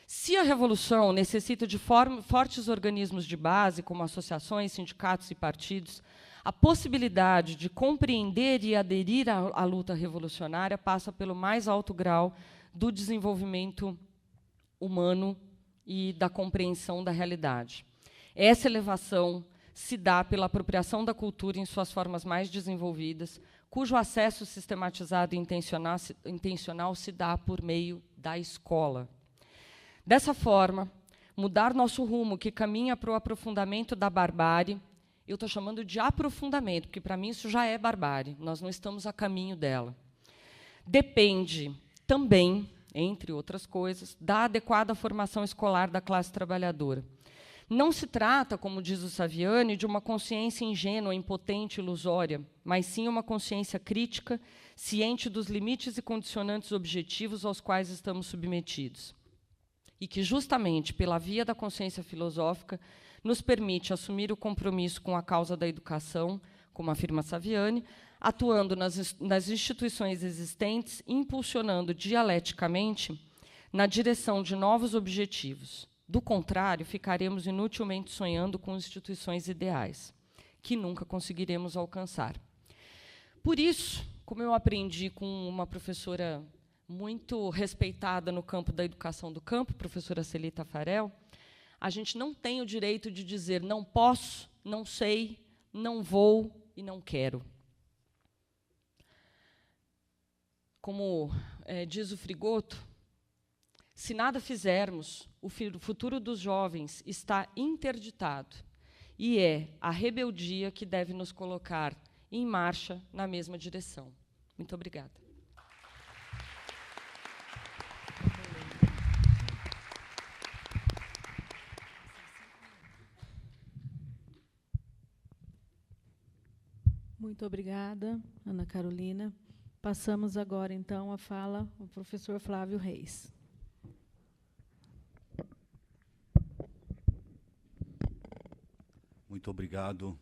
Se a revolução necessita de fortes organismos de base, como associações, sindicatos e partidos, a possibilidade de compreender e aderir à luta revolucionária passa pelo mais alto grau do desenvolvimento humano e da compreensão da realidade. Essa elevação se dá pela apropriação da cultura em suas formas mais desenvolvidas, cujo acesso sistematizado e intencional se dá por meio da escola. Dessa forma, mudar nosso rumo, que caminha para o aprofundamento da barbárie, eu estou chamando de aprofundamento, porque, para mim, isso já é barbárie, nós não estamos a caminho dela, depende também, entre outras coisas, da adequada formação escolar da classe trabalhadora. Não se trata, como diz o Saviani, de uma consciência ingênua, impotente, ilusória, mas sim uma consciência crítica, ciente dos limites e condicionantes objetivos aos quais estamos submetidos. E que, justamente pela via da consciência filosófica, nos permite assumir o compromisso com a causa da educação, como afirma Saviani, atuando nas instituições existentes, impulsionando dialeticamente na direção de novos objetivos. Do contrário, ficaremos inutilmente sonhando com instituições ideais, que nunca conseguiremos alcançar. Por isso, como eu aprendi com uma professora muito respeitada no campo da educação do campo, professora Celita Farel, a gente não tem o direito de dizer não posso, não sei, não vou e não quero. Como diz o Frigoto, se nada fizermos, o futuro dos jovens está interditado, e é a rebeldia que deve nos colocar em marcha na mesma direção. Muito obrigada. Muito obrigada, Ana Carolina. Passamos agora, então, a fala ao professor Flávio Reis. Muito obrigado,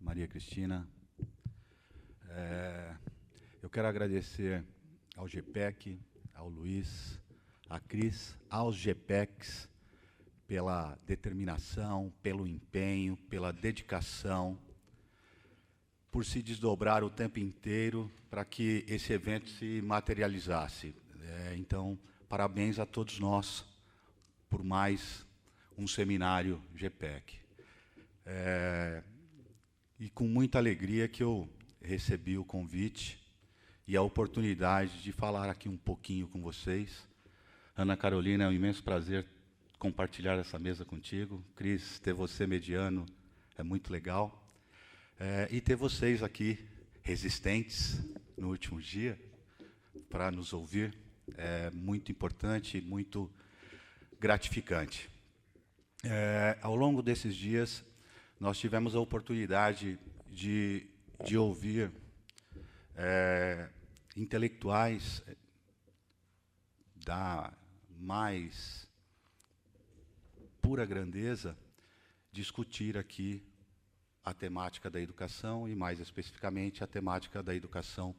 Maria Cristina. Eu quero agradecer ao GPEC, ao Luiz, à Cris, aos GPECs, pela determinação, pelo empenho, pela dedicação por se desdobrar o tempo inteiro para que esse evento se materializasse. Então, parabéns a todos nós por mais um seminário GPEC. E com muita alegria que eu recebi o convite e a oportunidade de falar aqui um pouquinho com vocês. Ana Carolina, é um imenso prazer compartilhar essa mesa contigo. Cris, ter você mediano é muito legal. E ter vocês aqui, resistentes, no último dia, para nos ouvir, é muito importante e muito gratificante. Ao longo desses dias, nós tivemos a oportunidade de ouvir intelectuais da mais pura grandeza discutir aqui a temática da educação e, mais especificamente, a temática da educação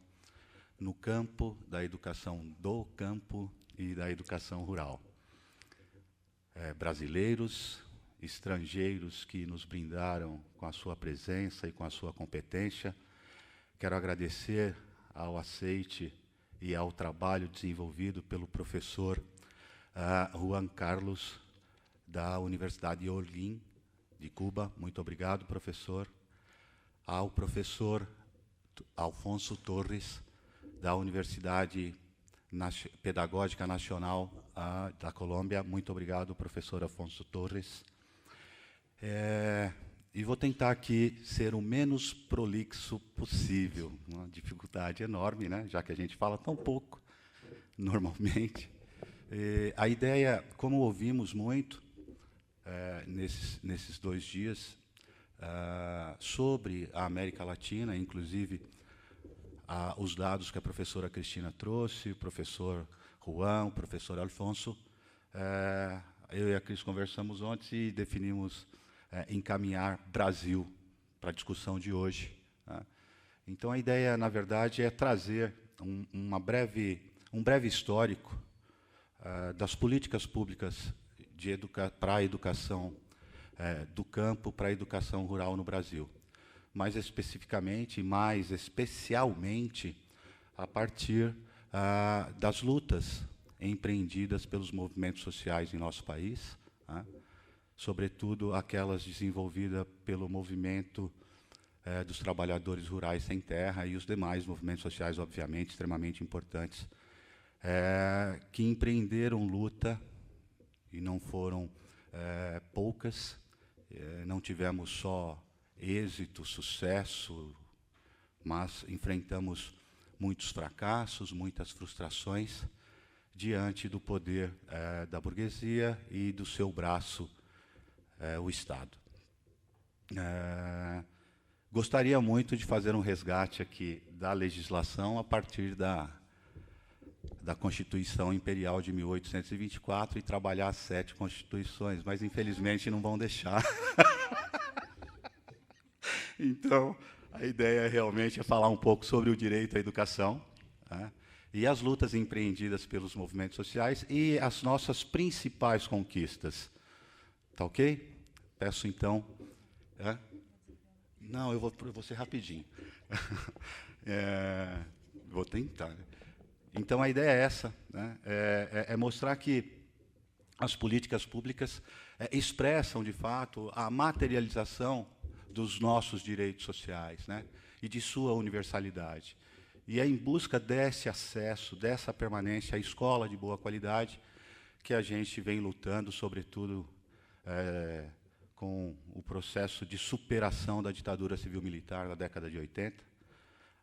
no campo, da educação do campo e da educação rural. Brasileiros, estrangeiros que nos brindaram com a sua presença e com a sua competência. Quero agradecer ao aceite e ao trabalho desenvolvido pelo professor Juan Carlos, da Universidade de Holguín, de Cuba. Muito obrigado, professor. Ao professor Alfonso Torres, da Universidade Pedagógica Nacional da Colômbia. Muito obrigado, professor Alfonso Torres. E vou tentar aqui ser o menos prolixo possível. Uma dificuldade enorme, né? Já que a gente fala tão pouco, normalmente. A ideia, como ouvimos muito nesses 2 dias, sobre a América Latina, inclusive os dados que a professora Cristina trouxe, o professor Juan, o professor Alfonso, eu e a Cris conversamos ontem e definimos encaminhar Brasil para a discussão de hoje. Então, a ideia, na verdade, é trazer um breve histórico das políticas públicas para a educação do campo, para a educação rural no Brasil. Mais especificamente, mais especialmente, a partir das lutas empreendidas pelos movimentos sociais em nosso país, sobretudo aquelas desenvolvidas pelo movimento dos trabalhadores rurais sem terra e os demais movimentos sociais, obviamente, extremamente importantes, que empreenderam luta, e não foram poucas. Não tivemos só êxito, sucesso, mas enfrentamos muitos fracassos, muitas frustrações diante do poder da burguesia e do seu braço, o Estado. Gostaria muito de fazer um resgate aqui da legislação a partir da Constituição Imperial de 1824 e trabalhar as 7 constituições, mas, infelizmente, não vão deixar. Então, a ideia realmente é falar um pouco sobre o direito à educação, e as lutas empreendidas pelos movimentos sociais e as nossas principais conquistas. Tá ok? Peço, então... Não, eu vou ser rapidinho. Vou tentar, né? Então, a ideia é essa, né? É mostrar que as políticas públicas expressam, de fato, a materialização dos nossos direitos sociais, né? E de sua universalidade. E é em busca desse acesso, dessa permanência à escola de boa qualidade, que a gente vem lutando, sobretudo, com o processo de superação da ditadura civil-militar na década de 80.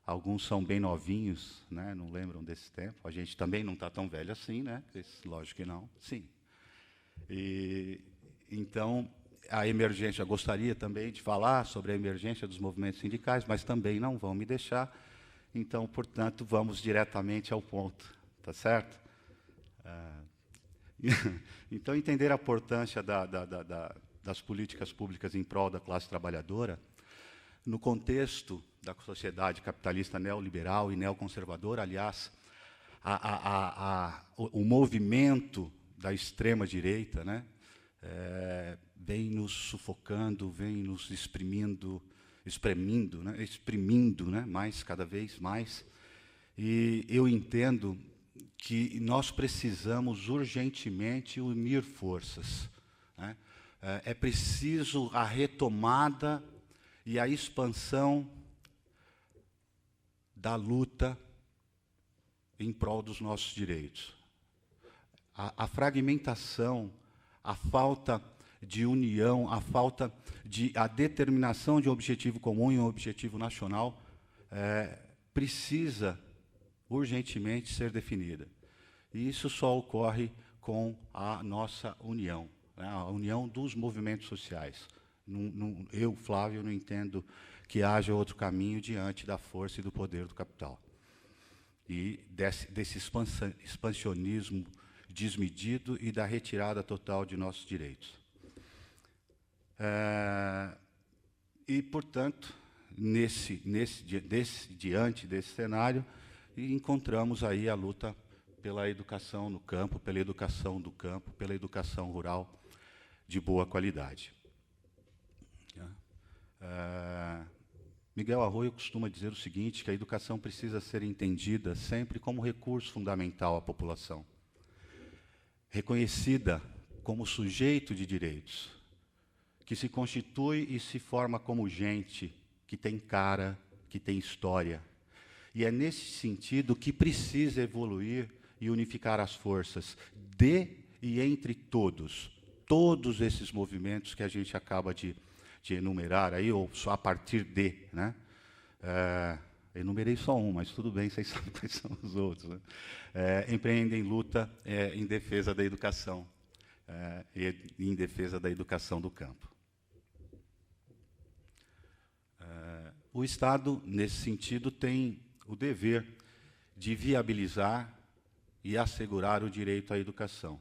Alguns são bem novinhos, né, não lembram desse tempo. A gente também não está tão velho assim, né? Lógico que não, sim. Então, a emergência, gostaria também de falar sobre a emergência dos movimentos sindicais, mas também não vão me deixar. Então, portanto, vamos diretamente ao ponto, tá certo? Então, entender a importância das políticas públicas em prol da classe trabalhadora, no contexto da sociedade capitalista neoliberal e neoconservadora. Aliás, o movimento da extrema-direita, né, vem nos sufocando, vem nos exprimindo exprimindo, né, mais, cada vez mais. E eu entendo que nós precisamos urgentemente unir forças, né? É preciso a retomada e a expansão da luta em prol dos nossos direitos. A fragmentação, a falta de união, a determinação de um objetivo comum e um objetivo nacional precisa urgentemente ser definida. E isso só ocorre com a nossa união, né, a união dos movimentos sociais. Eu, Flávio, não entendo que haja outro caminho diante da força e do poder do capital. E desse expansionismo desmedido e da retirada total de nossos direitos. E, portanto, diante desse cenário, encontramos aí a luta pela educação no campo, pela educação do campo, pela educação rural de boa qualidade. Miguel Arroyo costuma dizer o seguinte, que a educação precisa ser entendida sempre como recurso fundamental à população, reconhecida como sujeito de direitos, que se constitui e se forma como gente, que tem cara, que tem história. E é nesse sentido que precisa evoluir e unificar as forças de e entre todos esses movimentos que a gente acaba de enumerar, aí, ou só a partir de, né? Enumerei só um, mas tudo bem, vocês sabem quais são os outros, né? Empreendem luta em defesa da educação e em defesa da educação do campo. O Estado, nesse sentido, tem o dever de viabilizar e assegurar o direito à educação,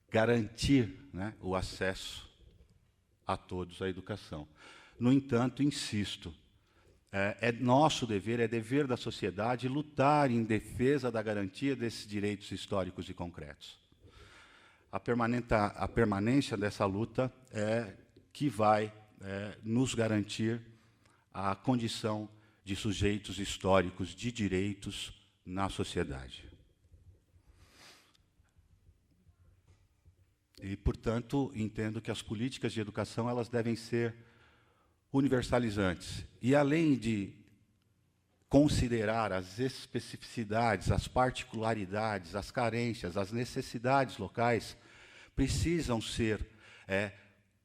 garantir, né, o acesso a todos à educação. No entanto, insisto, é nosso dever, é dever da sociedade lutar em defesa da garantia desses direitos históricos e concretos. A permanência dessa luta é que vai nos garantir a condição de sujeitos históricos de direitos na sociedade. E, portanto, entendo que as políticas de educação elas devem ser universalizantes. E, além de considerar as especificidades, as particularidades, as carências, as necessidades locais, precisam ser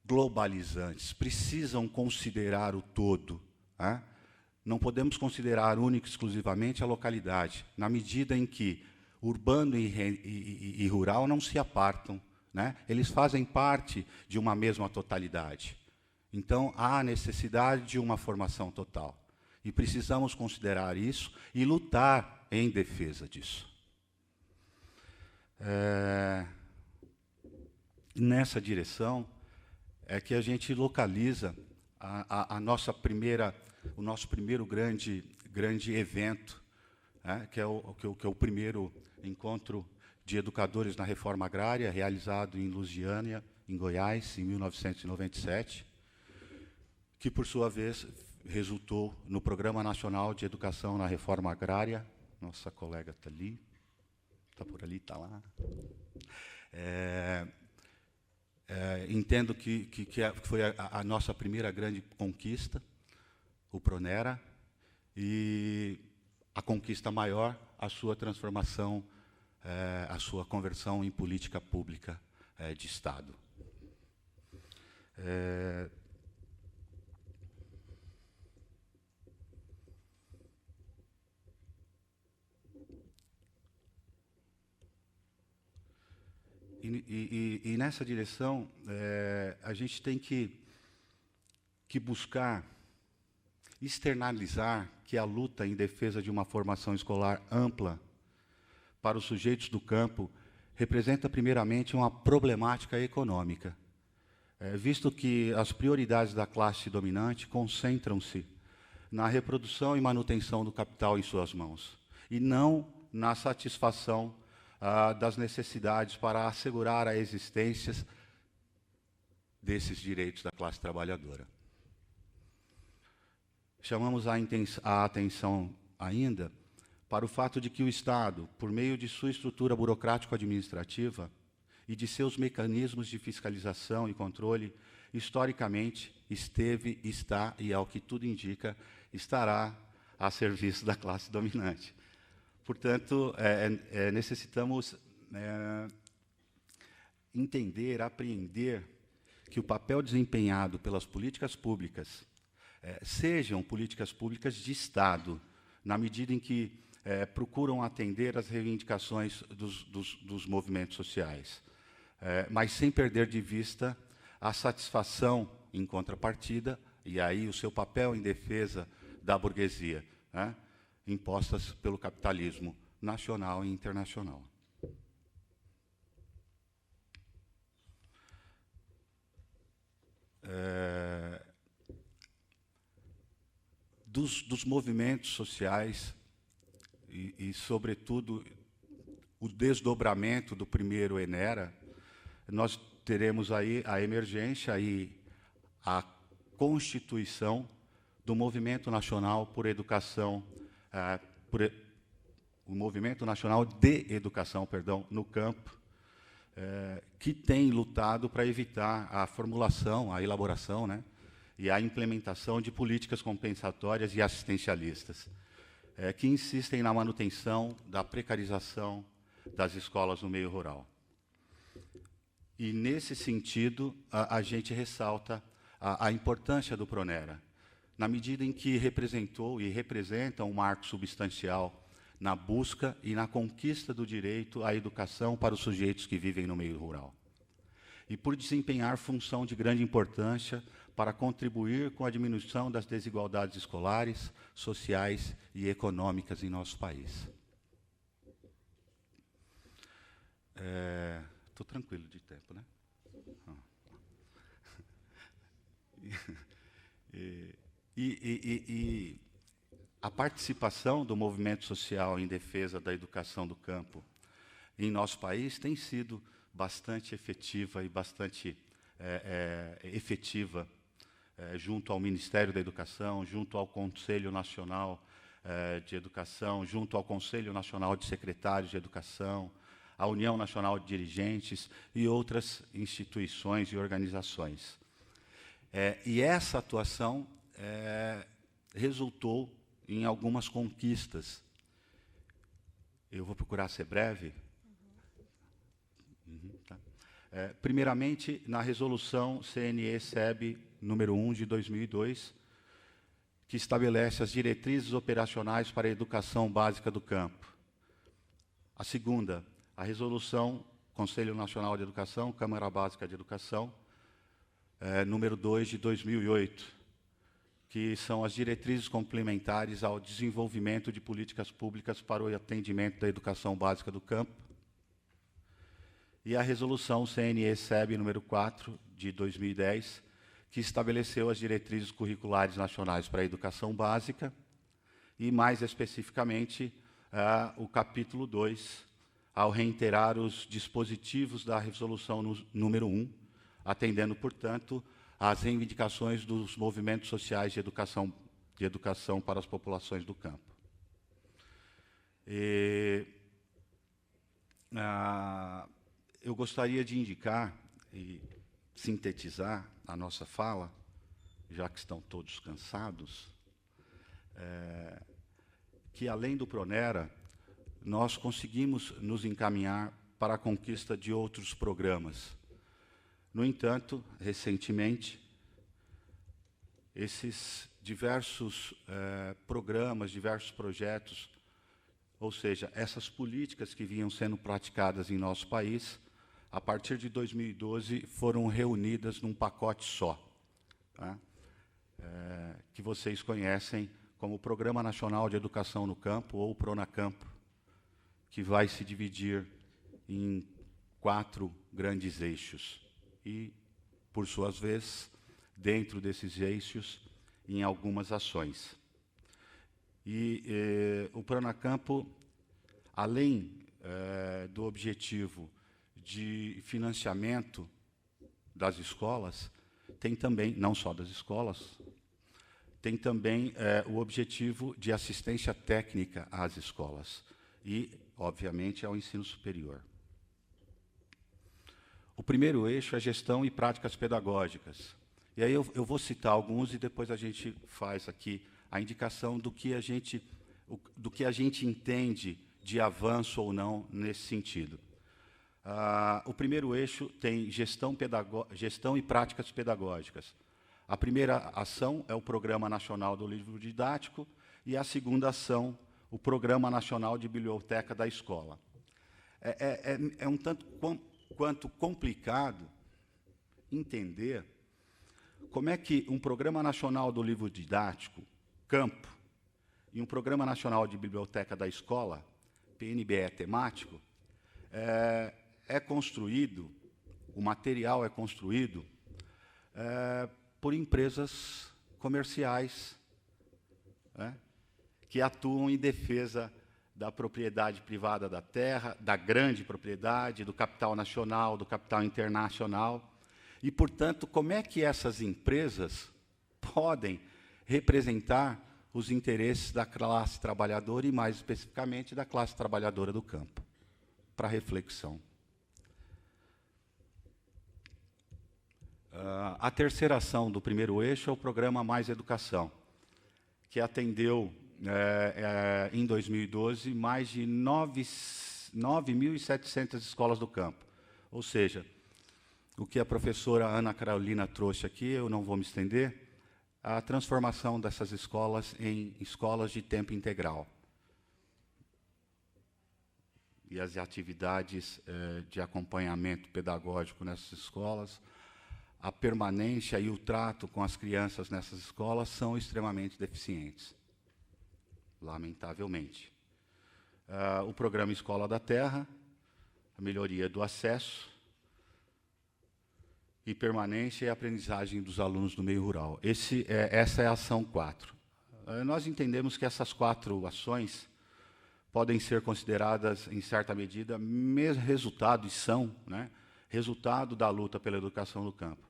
globalizantes, precisam considerar o todo. Não podemos considerar única e exclusivamente a localidade, na medida em que urbano e rural não se apartam, né? Eles fazem parte de uma mesma totalidade. Então, há necessidade de uma formação total. E precisamos considerar isso e lutar em defesa disso. Nessa direção é que a gente localiza o nosso primeiro grande evento, que é o primeiro encontro de educadores na reforma agrária, realizado em Lusiânia, em Goiás, em 1997, que, por sua vez, resultou no Programa Nacional de Educação na Reforma Agrária. Nossa colega está ali, está por ali, está lá. Entendo que foi a nossa primeira grande conquista, o Pronera, e a conquista maior, a sua transformação, a sua conversão em política pública de Estado. E nessa direção, a gente tem que buscar externalizar que a luta em defesa de uma formação escolar ampla para os sujeitos do campo representa, primeiramente, uma problemática econômica, visto que as prioridades da classe dominante concentram-se na reprodução e manutenção do capital em suas mãos, e não na satisfação das necessidades para assegurar a existência desses direitos da classe trabalhadora. chamamos a atenção ainda para o fato de que o Estado, por meio de sua estrutura burocrático-administrativa e de seus mecanismos de fiscalização e controle, historicamente esteve, está e, ao que tudo indica, estará a serviço da classe dominante. Portanto, necessitamos entender, apreender que o papel desempenhado pelas políticas públicas sejam políticas públicas de Estado, na medida em que procuram atender às reivindicações dos movimentos sociais, mas sem perder de vista a satisfação em contrapartida, e aí o seu papel em defesa da burguesia, impostas pelo capitalismo nacional e internacional. Dos movimentos sociais e, sobretudo, o desdobramento do primeiro Enera, nós teremos aí a emergência e a constituição do Movimento Nacional por Educação, o Movimento Nacional de Educação, perdão, no campo, que tem lutado para evitar a formulação, a elaboração, e a implementação de políticas compensatórias e assistencialistas, que insistem na manutenção da precarização das escolas no meio rural. E, nesse sentido, a gente ressalta a importância do Pronera, na medida em que representou e representa um marco substancial na busca e na conquista do direito à educação para os sujeitos que vivem no meio rural. E por desempenhar função de grande importância para contribuir com a diminuição das desigualdades escolares, sociais e econômicas em nosso país. Estou tranquilo de tempo, né? E a participação do movimento social em defesa da educação do campo em nosso país tem sido bastante efetiva e bastante efetiva junto ao Ministério da Educação, junto ao Conselho Nacional de Educação, junto ao Conselho Nacional de Secretários de Educação, à União Nacional de Dirigentes e outras instituições e organizações. E essa atuação resultou em algumas conquistas. Eu vou procurar ser breve. Tá. Primeiramente, na resolução CNE-SEB número 1 de 2002, que estabelece as diretrizes operacionais para a educação básica do campo. A segunda, a resolução Conselho Nacional de Educação, Câmara Básica de Educação, número 2 de 2008, que são as diretrizes complementares ao desenvolvimento de políticas públicas para o atendimento da educação básica do campo. E a resolução CNE-SEB número 4 de 2010, que estabeleceu as diretrizes curriculares nacionais para a educação básica e, mais especificamente, o capítulo 2, ao reiterar os dispositivos da resolução número 1, atendendo, portanto, às reivindicações dos movimentos sociais de educação para as populações do campo. Eu gostaria de indicar e sintetizar a nossa fala, já que estão todos cansados, que, além do Pronera, nós conseguimos nos encaminhar para a conquista de outros programas. No entanto, recentemente, esses diversos programas, diversos projetos, ou seja, essas políticas que vinham sendo praticadas em nosso país, a partir de 2012, foram reunidas num pacote só, que vocês conhecem como o Programa Nacional de Educação no Campo, ou PRONACAMPO, que vai se dividir em 4 grandes eixos. E, por sua vez, dentro desses eixos, em algumas ações. E o PRONACAMPO, além do objetivo de financiamento das escolas, tem também, não só das escolas, tem também o objetivo de assistência técnica às escolas e, obviamente, ao ensino superior. O primeiro eixo é gestão e práticas pedagógicas. E aí eu vou citar alguns e depois a gente faz aqui a indicação do que a gente entende de avanço ou não nesse sentido. O primeiro eixo tem gestão e práticas pedagógicas. A primeira ação é o Programa Nacional do Livro Didático e a segunda ação, o Programa Nacional de Biblioteca da Escola. É um tanto quanto complicado entender como é que um Programa Nacional do Livro Didático, Campo, e um Programa Nacional de Biblioteca da Escola, PNBE temático, é construído, o material é construído por empresas comerciais, né, que atuam em defesa da propriedade privada da terra, da grande propriedade, do capital nacional, do capital internacional. E, portanto, como é que essas empresas podem representar os interesses da classe trabalhadora e, mais especificamente, da classe trabalhadora do campo? Para reflexão. A terceira ação do primeiro eixo é o programa Mais Educação, que atendeu, em 2012, mais de 9.700 escolas do campo. Ou seja, o que a professora Ana Carolina trouxe aqui, eu não vou me estender, a transformação dessas escolas em escolas de tempo integral. E as atividades de acompanhamento pedagógico nessas escolas, a permanência e o trato com as crianças nessas escolas são extremamente deficientes, lamentavelmente. O programa Escola da Terra, a melhoria do acesso e permanência e aprendizagem dos alunos do meio rural. Essa é a ação 4. Nós entendemos que essas 4 ações podem ser consideradas, em certa medida, resultado, e são, né, resultado da luta pela educação no campo.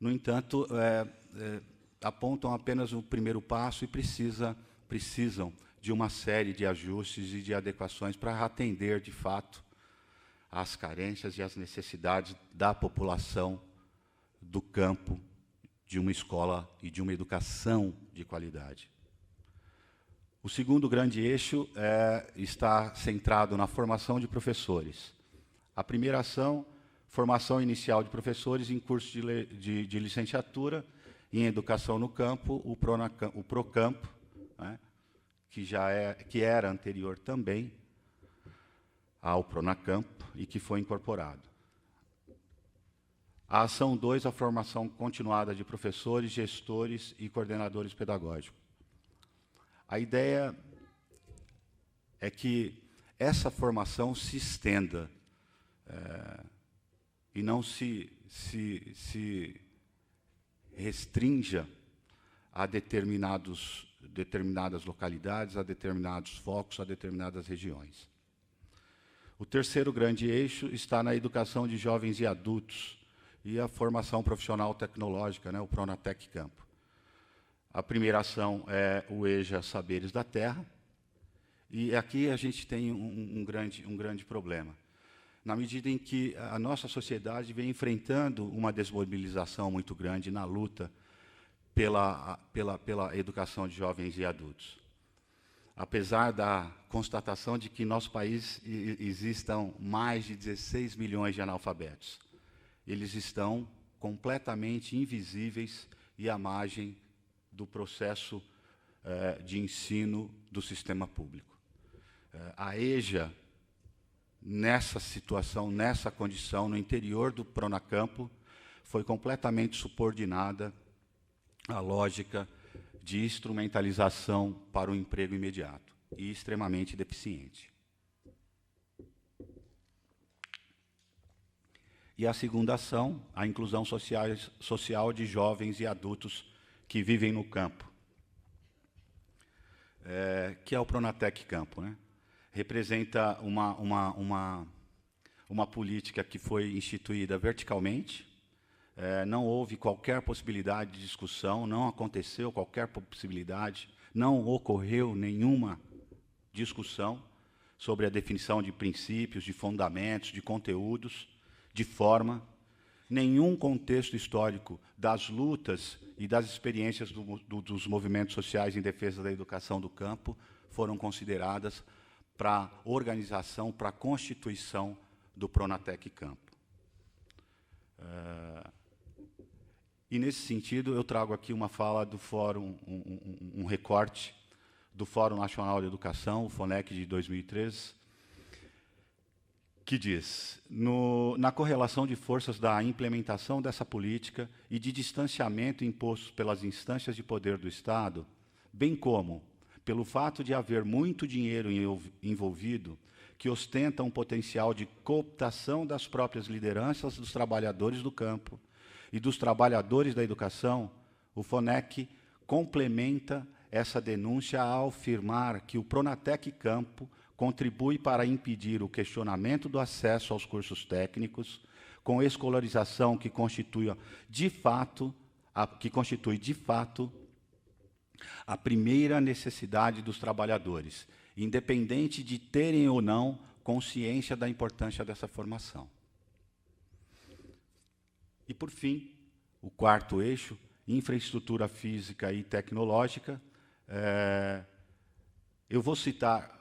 No entanto, apontam apenas o primeiro passo e precisam de uma série de ajustes e de adequações para atender, de fato, às carências e às necessidades da população do campo, de uma escola e de uma educação de qualidade. O segundo grande eixo está centrado na formação de professores. A primeira ação, formação inicial de professores em curso de licenciatura em educação no campo, o Procampo, né, que era anterior também ao Pronacampo e que foi incorporado. A ação 2, a formação continuada de professores, gestores e coordenadores pedagógicos. A ideia é que essa formação se estenda e não se restrinja a determinadas localidades, a determinados focos, a determinadas regiões. O terceiro grande eixo está na educação de jovens e adultos e a formação profissional tecnológica, né, o Pronatec Campo. A primeira ação é o EJA Saberes da Terra, e aqui a gente tem um grande problema. Na medida em que a nossa sociedade vem enfrentando uma desmobilização muito grande na luta pela educação de jovens e adultos. Apesar da constatação de que em nosso país existam mais de 16 milhões de analfabetos, eles estão completamente invisíveis e à margem do processo de ensino do sistema público. A EJA, nessa situação, nessa condição, no interior do Pronacampo, foi completamente subordinada à lógica de instrumentalização para o emprego imediato e extremamente deficiente. E a segunda ação, a inclusão social de jovens e adultos que vivem no campo, que é o Pronatec Campo, né? Representa uma política que foi instituída verticalmente, não houve qualquer possibilidade de discussão, não aconteceu qualquer possibilidade, não ocorreu nenhuma discussão sobre a definição de princípios, de fundamentos, de conteúdos, de forma. Nenhum contexto histórico das lutas e das experiências dos movimentos sociais em defesa da educação do campo foram consideradas para a organização, para a constituição do Pronatec Campo. E, nesse sentido, eu trago aqui uma fala do Fórum, um recorte do Fórum Nacional de Educação, o FONEC de 2013, que diz, na correlação de forças da implementação dessa política e de distanciamento impostos pelas instâncias de poder do Estado, bem como pelo fato de haver muito dinheiro envolvido, que ostenta um potencial de cooptação das próprias lideranças dos trabalhadores do campo e dos trabalhadores da educação, o FONEC complementa essa denúncia ao afirmar que o Pronatec Campo contribui para impedir o questionamento do acesso aos cursos técnicos, com escolarização que constitui de fato a primeira necessidade dos trabalhadores, independente de terem ou não consciência da importância dessa formação. E, por fim, o quarto eixo, infraestrutura física e tecnológica. Eu vou citar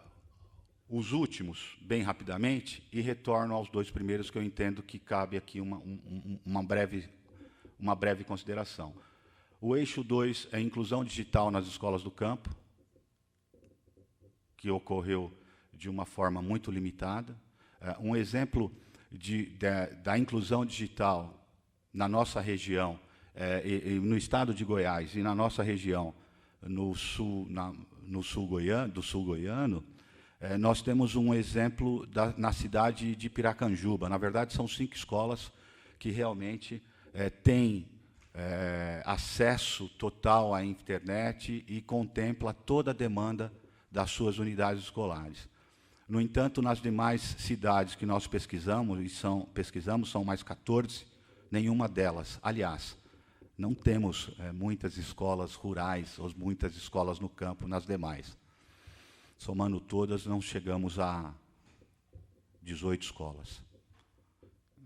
os últimos, bem rapidamente, e retorno aos dois primeiros, que eu entendo que cabe aqui uma breve consideração. O eixo 2 é a inclusão digital nas escolas do campo, que ocorreu de uma forma muito limitada. Um exemplo da inclusão digital na nossa região, no estado de Goiás e na nossa região, do sul goiano, nós temos um exemplo na cidade de Piracanjuba. Na verdade, são 5 escolas que realmente têm acesso total à internet e contempla toda a demanda das suas unidades escolares. No entanto, nas demais cidades que nós pesquisamos, são mais 14, nenhuma delas. Aliás, não temos muitas escolas rurais ou muitas escolas no campo nas demais. Somando todas, não chegamos a 18 escolas,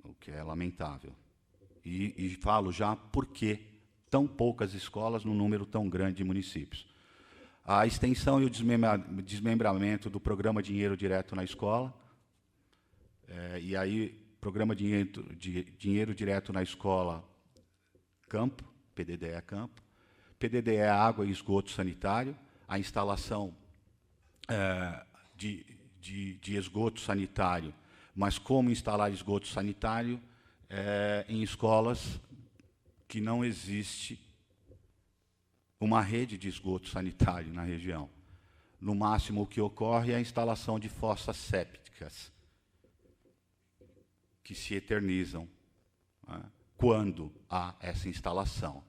o que é lamentável. E falo já por que tão poucas escolas num número tão grande de municípios. A extensão e o desmembramento do programa Dinheiro Direto na Escola, e aí, programa Dinheiro Direto na Escola Campo, PDDE Campo, PDDE Água e Esgoto Sanitário, a instalação de esgoto sanitário, mas como instalar esgoto sanitário em escolas que não existe uma rede de esgoto sanitário na região. No máximo, o que ocorre é a instalação de fossas sépticas, que se eternizam quando há essa instalação.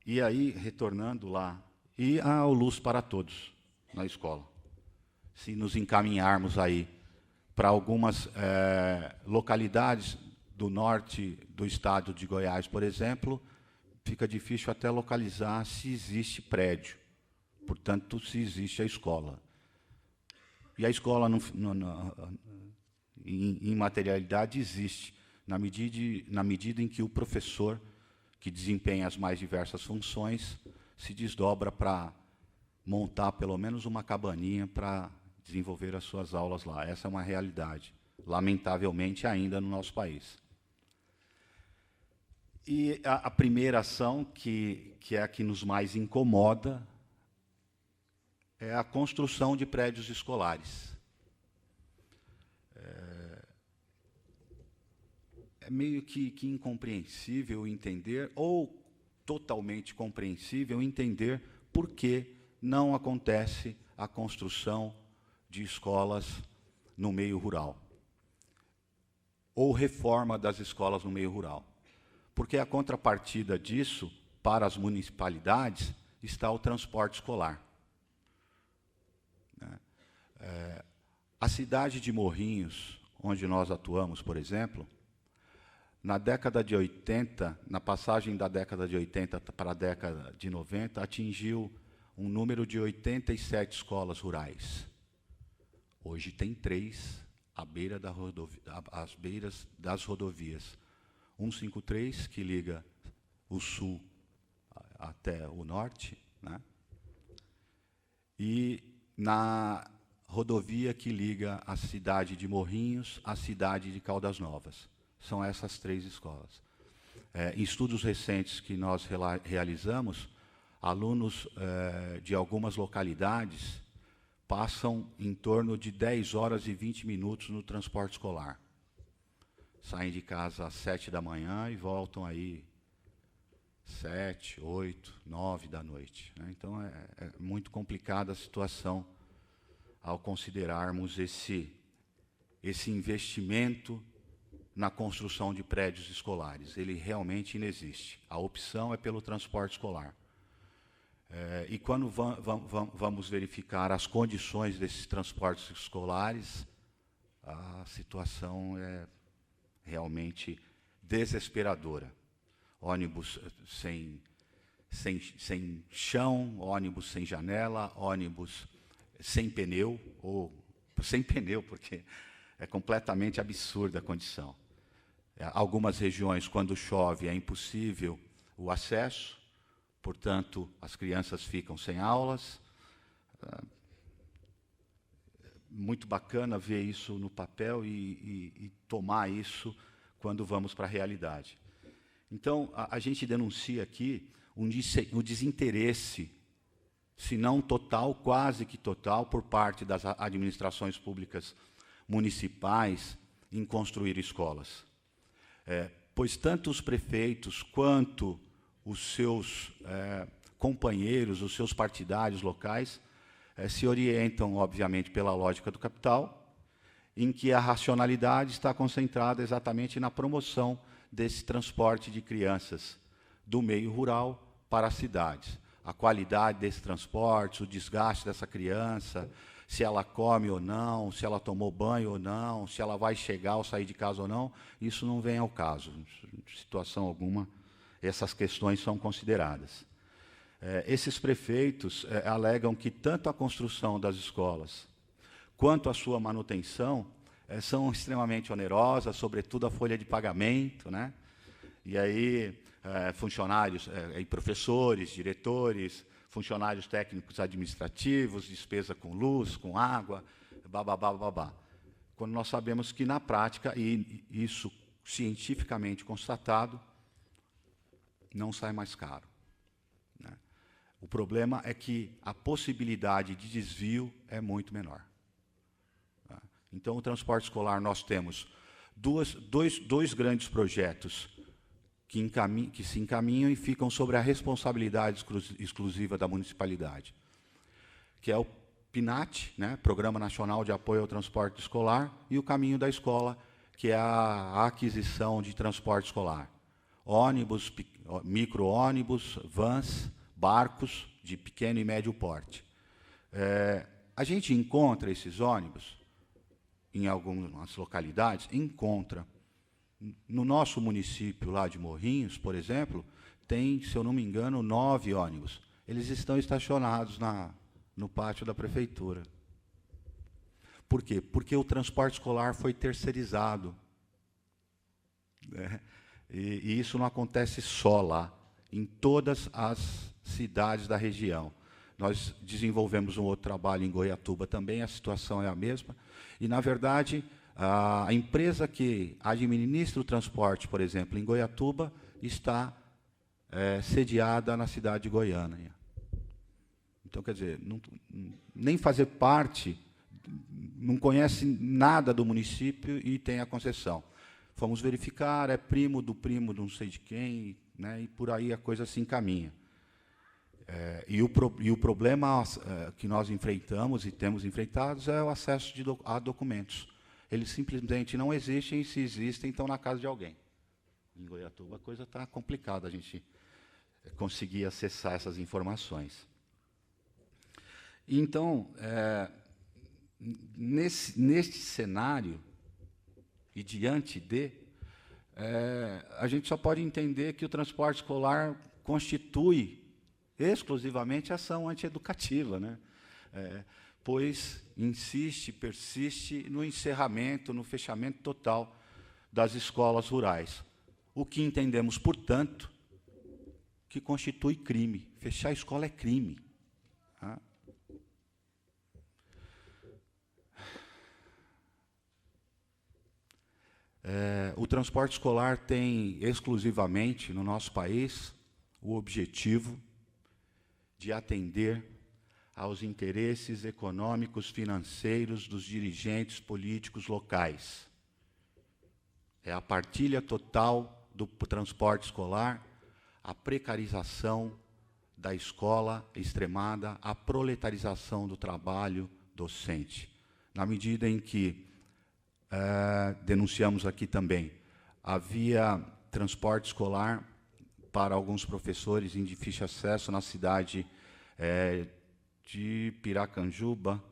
E aí, retornando lá, e há o Luz para Todos na escola. Se nos encaminharmos aí para algumas localidades do norte do estado de Goiás, por exemplo, fica difícil até localizar se existe prédio, portanto, se existe a escola. E a escola, em materialidade, existe, na medida em que o professor, que desempenha as mais diversas funções, se desdobra para montar pelo menos uma cabaninha para desenvolver as suas aulas lá. Essa é uma realidade, lamentavelmente, ainda no nosso país. E a primeira ação, que é a que nos mais incomoda, é a construção de prédios escolares. É meio que incompreensível entender, ou totalmente compreensível entender, por que não acontece a construção de escolas no meio rural, ou reforma das escolas no meio rural. Porque a contrapartida disso, para as municipalidades, está o transporte escolar. A cidade de Morrinhos, onde nós atuamos, por exemplo, na década de 80, na passagem da década de 80 para a década de 90, atingiu um número de 87 escolas rurais. Hoje tem 3 às beiras das rodovias. 153, que liga o sul até o norte, né? E na rodovia que liga a cidade de Morrinhos à cidade de Caldas Novas. São essas 3 escolas. Em estudos recentes que nós realizamos, alunos de algumas localidades passam em torno de 10 horas e 20 minutos no transporte escolar. Saem de casa às 7 da manhã e voltam aí 7, 8, 9 da noite, né? Então, é muito complicada a situação ao considerarmos esse investimento na construção de prédios escolares. Ele realmente inexiste. A opção é pelo transporte escolar. E quando vamos verificar as condições desses transportes escolares, a situação é realmente desesperadora. Ônibus sem chão, ônibus sem janela, ônibus sem pneu, ou sem pneu, porque é completamente absurda a condição. Algumas regiões, quando chove, é impossível o acesso, portanto, as crianças ficam sem aulas. Muito bacana ver isso no papel e tomar isso quando vamos para a realidade. Então, a gente denuncia aqui um desinteresse, se não total, quase que total, por parte das administrações públicas municipais em construir escolas. Pois tanto os prefeitos quanto os seus companheiros, os seus partidários locais, se orientam, obviamente, pela lógica do capital, em que a racionalidade está concentrada exatamente na promoção desse transporte de crianças do meio rural para as cidades. A qualidade desse transporte, o desgaste dessa criança, se ela come ou não, se ela tomou banho ou não, se ela vai chegar ou sair de casa ou não, isso não vem ao caso. Em situação alguma, essas questões são consideradas. Esses prefeitos alegam que tanto a construção das escolas quanto a sua manutenção são extremamente onerosas, sobretudo a folha de pagamento, né? E aí, funcionários, professores, diretores, funcionários técnicos administrativos, despesa com luz, com água, babá. Quando nós sabemos que, na prática, e isso cientificamente constatado, não sai mais caro, né? O problema é que a possibilidade de desvio é muito menor. Tá? Então, o transporte escolar, nós temos dois grandes projetos que se encaminham e ficam sobre a responsabilidade exclusiva da municipalidade, que é o PNAT, né, Programa Nacional de Apoio ao Transporte Escolar, e o Caminho da Escola, que é a aquisição de transporte escolar. Ônibus, micro-ônibus, vans, barcos de pequeno e médio porte. A gente encontra esses ônibus em algumas localidades, encontra. No nosso município lá de Morrinhos, por exemplo, tem, se eu não me engano, 9 ônibus. Eles estão estacionados no pátio da prefeitura. Por quê? Porque o transporte escolar foi terceirizado, né? E isso não acontece só lá, em todas as cidades da região. Nós desenvolvemos um outro trabalho em Goiatuba também, a situação é a mesma. E, na verdade, a empresa que administra o transporte, por exemplo, em Goiatuba, está sediada na cidade de Goiânia. Então, quer dizer, nem fazer parte, não conhece nada do município e tem a concessão. Fomos verificar, é primo de não sei de quem, né, e por aí a coisa se encaminha. E o problema que nós enfrentamos e temos enfrentado é o acesso a documentos. Eles simplesmente não existem, e se existem, estão na casa de alguém. Em Goiatuba a coisa está complicada, a gente conseguir acessar essas informações. Então, neste cenário, e diante de, a gente só pode entender que o transporte escolar constitui exclusivamente ação antieducativa, né? Pois insiste, persiste no encerramento, no fechamento total das escolas rurais. O que entendemos, portanto, que constitui crime. Fechar a escola é crime. Tá? O transporte escolar tem exclusivamente, no nosso país, o objetivo de atender aos interesses econômicos, financeiros dos dirigentes políticos locais. É a partilha total do transporte escolar, a precarização da escola extremada, a proletarização do trabalho docente. Na medida em que, denunciamos aqui também, havia transporte escolar para alguns professores em difícil acesso na cidade de Piracanjuba,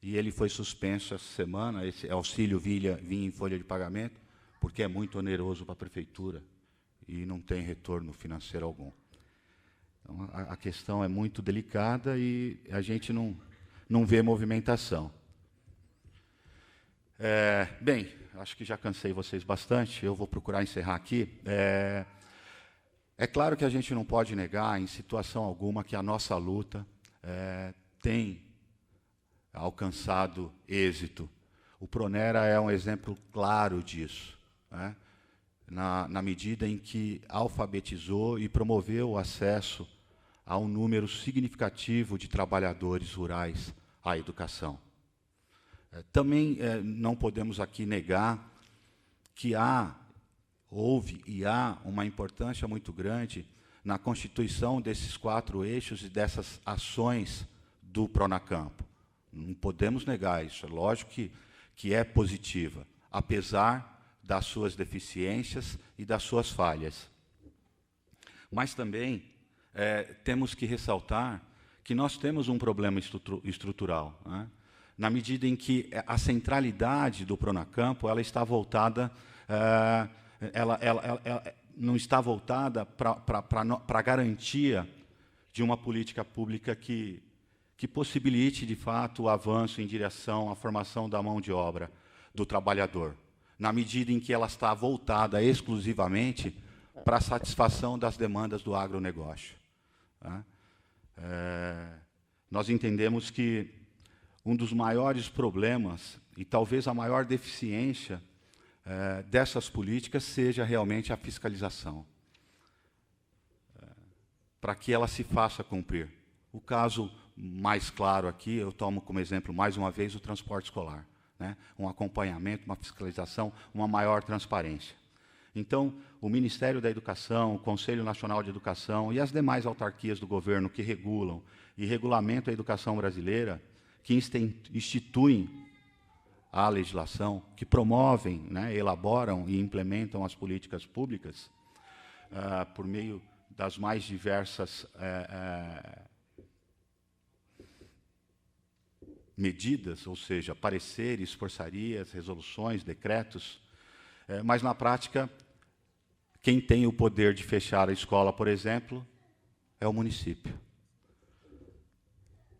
e ele foi suspenso essa semana, esse auxílio vinha em folha de pagamento, porque é muito oneroso para a prefeitura e não tem retorno financeiro algum. Então, a questão é muito delicada e a gente não vê movimentação. Bem, acho que já cansei vocês bastante, eu vou procurar encerrar aqui. É claro que a gente não pode negar, em situação alguma, que a nossa luta tem alcançado êxito. O Pronera é um exemplo claro disso, né? Na medida em que alfabetizou e promoveu o acesso a um número significativo de trabalhadores rurais à educação. Também não podemos aqui negar que houve e há uma importância muito grande na constituição desses 4 eixos e dessas ações do Pronacampo. Não podemos negar isso, é lógico que é positiva, apesar das suas deficiências e das suas falhas. Mas também temos que ressaltar que nós temos um problema estrutural, né? Na medida em que a centralidade do Pronacampo ela está voltada, ela não está voltada para a garantia de uma política pública que possibilite, de fato, o avanço em direção à formação da mão de obra do trabalhador, na medida em que ela está voltada exclusivamente para a satisfação das demandas do agronegócio. Tá? Nós entendemos que um dos maiores problemas, e talvez a maior deficiência dessas políticas, seja realmente a fiscalização, para que ela se faça cumprir. O caso mais claro aqui, eu tomo como exemplo, mais uma vez, o transporte escolar, né? Um acompanhamento, uma fiscalização, uma maior transparência. Então, o Ministério da Educação, o Conselho Nacional de Educação e as demais autarquias do governo que regulam e regulamentam a educação brasileira, que instituem a legislação, que promovem, né, elaboram e implementam as políticas públicas, por meio das mais diversas medidas, ou seja, pareceres, portarias, resoluções, decretos, mas, na prática, quem tem o poder de fechar a escola, por exemplo, é o município.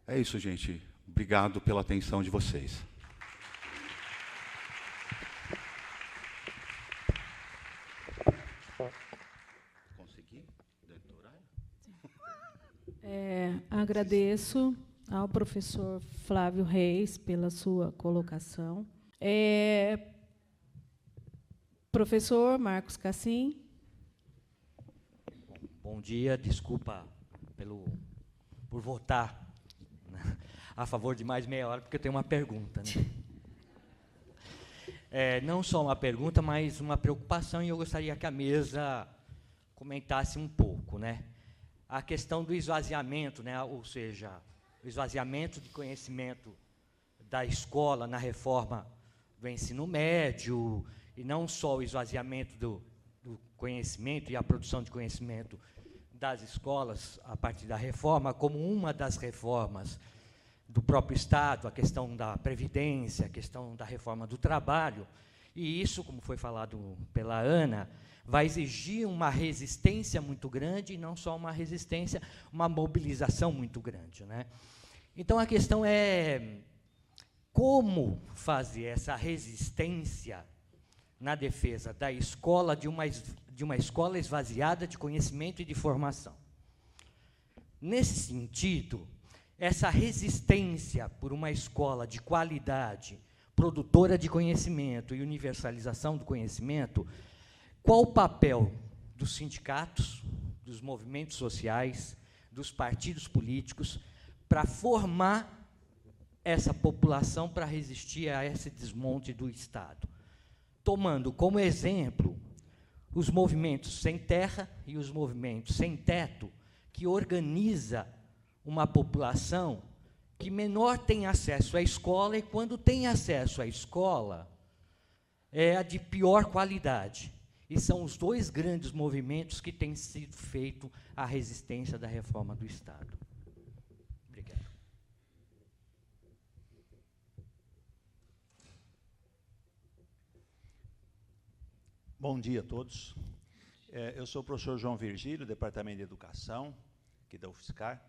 É isso, gente. Obrigado pela atenção de vocês. Consegui? Dentro do horário? Agradeço ao professor Flávio Reis pela sua colocação. Professor Marcos Cassim. Bom dia, desculpa por votar a favor de mais meia hora, porque eu tenho uma pergunta, né? Não só uma pergunta, mas uma preocupação, e eu gostaria que a mesa comentasse um pouco, né? A questão do esvaziamento, né? Ou seja, o esvaziamento de conhecimento da escola na reforma do ensino médio, e não só o esvaziamento do conhecimento e a produção de conhecimento das escolas a partir da reforma, como uma das reformas do próprio Estado, a questão da Previdência, a questão da reforma do trabalho, E isso, como foi falado pela Ana, vai exigir uma resistência muito grande, e não só uma resistência, uma mobilização muito grande, né? Então, a questão é como fazer essa resistência na defesa da escola, de uma escola esvaziada de conhecimento e de formação. Nesse sentido, essa resistência por uma escola de qualidade, produtora de conhecimento e universalização do conhecimento, qual o papel dos sindicatos, dos movimentos sociais, dos partidos políticos, para formar essa população para resistir a esse desmonte do Estado? Tomando como exemplo os movimentos sem terra e os movimentos sem teto, que organiza uma população que menor tem acesso à escola, e quando tem acesso à escola, é a de pior qualidade. E são os dois grandes movimentos que têm sido feito a resistência da reforma do Estado. Obrigado. Bom dia a todos. Eu sou o professor João Virgílio, Departamento de Educação, aqui da UFSCar.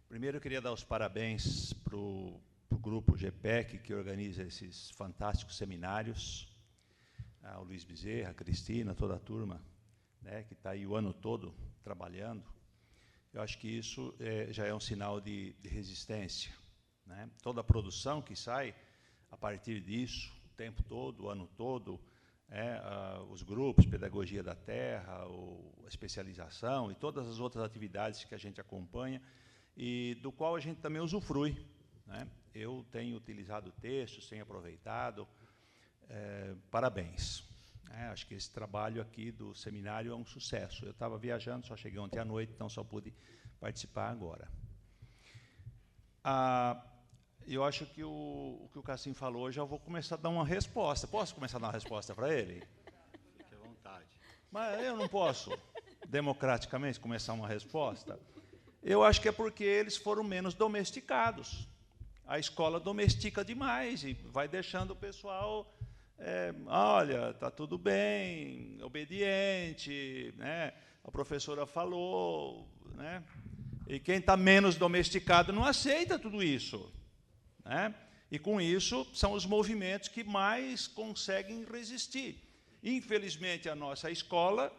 Primeiro, eu queria dar os parabéns para o grupo GPEC, que organiza esses fantásticos seminários, ao Luiz Bezerra, a Cristina, toda a turma, né, que está aí o ano todo trabalhando. Eu acho que isso já é um sinal de resistência, né? Toda a produção que sai a partir disso, o tempo todo, o ano todo, os grupos, Pedagogia da Terra, a especialização e todas as outras atividades que a gente acompanha e do qual a gente também usufrui, né? Eu tenho utilizado textos, tenho aproveitado. Parabéns. Acho que esse trabalho aqui do seminário é um sucesso. Eu estava viajando, só cheguei ontem à noite, então só pude participar agora. Eu acho que o que o Cassim falou, já vou começar a dar uma resposta. Posso começar a dar uma resposta para ele? Fique à vontade. Mas eu não posso, democraticamente, começar uma resposta? Eu acho que é porque eles foram menos domesticados. A escola domestica demais e vai deixando o pessoal... olha, está tudo bem, obediente, né? A professora falou, né? E quem está menos domesticado não aceita tudo isso, né? E, com isso, são os movimentos que mais conseguem resistir. Infelizmente, a nossa escola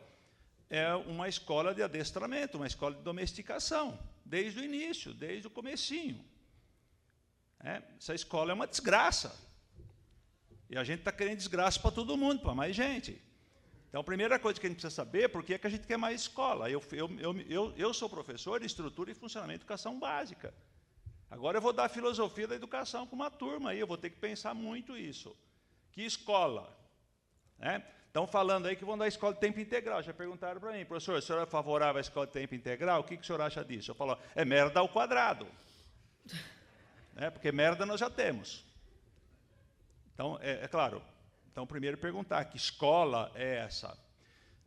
é uma escola de adestramento, uma escola de domesticação, desde o início, desde o comecinho. Essa escola é uma desgraça. E a gente está querendo desgraça para todo mundo, para mais gente. Então, a primeira coisa que a gente precisa saber é por que a gente quer mais escola. Eu sou professor de estrutura e funcionamento de educação básica. Agora eu vou dar a filosofia da educação para uma turma, aí eu vou ter que pensar muito isso. Que escola? Estão falando aí que vão dar escola de tempo integral. Já perguntaram para mim, professor, o senhor é favorável à escola de tempo integral? O que o senhor acha disso? Eu falo, é merda ao quadrado. Porque merda nós já temos. Então, claro, então, primeiro perguntar, que escola é essa?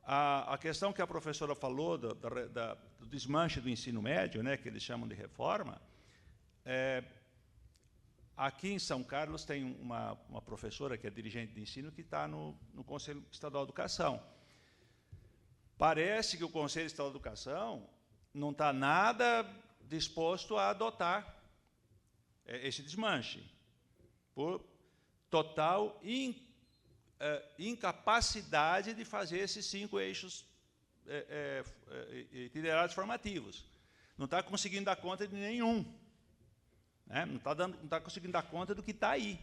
A questão que a professora falou do desmanche do ensino médio, né, que eles chamam de reforma, aqui em São Carlos tem uma professora que é dirigente de ensino que está no Conselho Estadual de Educação. Parece que o Conselho Estadual de Educação não está nada disposto a adotar esse desmanche, por total incapacidade de fazer esses 5 eixos itinerários formativos. Não está conseguindo dar conta de nenhum. Não está conseguindo dar conta do que está aí.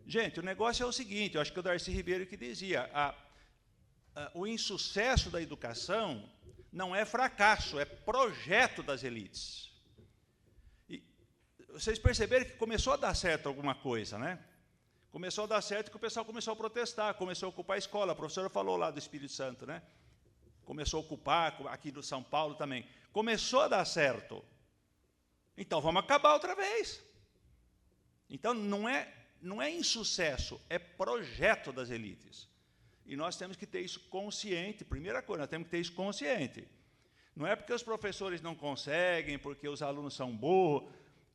Gente, o negócio é o seguinte, eu acho que o Darcy Ribeiro que dizia, o insucesso da educação não é fracasso, é projeto das elites. E vocês perceberam que começou a dar certo alguma coisa, né? Começou a dar certo que o pessoal começou a protestar, começou a ocupar a escola. A professora falou lá do Espírito Santo, né? Começou a ocupar, aqui do São Paulo também. Começou a dar certo. Então, vamos acabar outra vez. Então, não é insucesso, é projeto das elites. E nós temos que ter isso consciente. Primeira coisa, nós temos que ter isso consciente. Não é porque os professores não conseguem, porque os alunos são burros,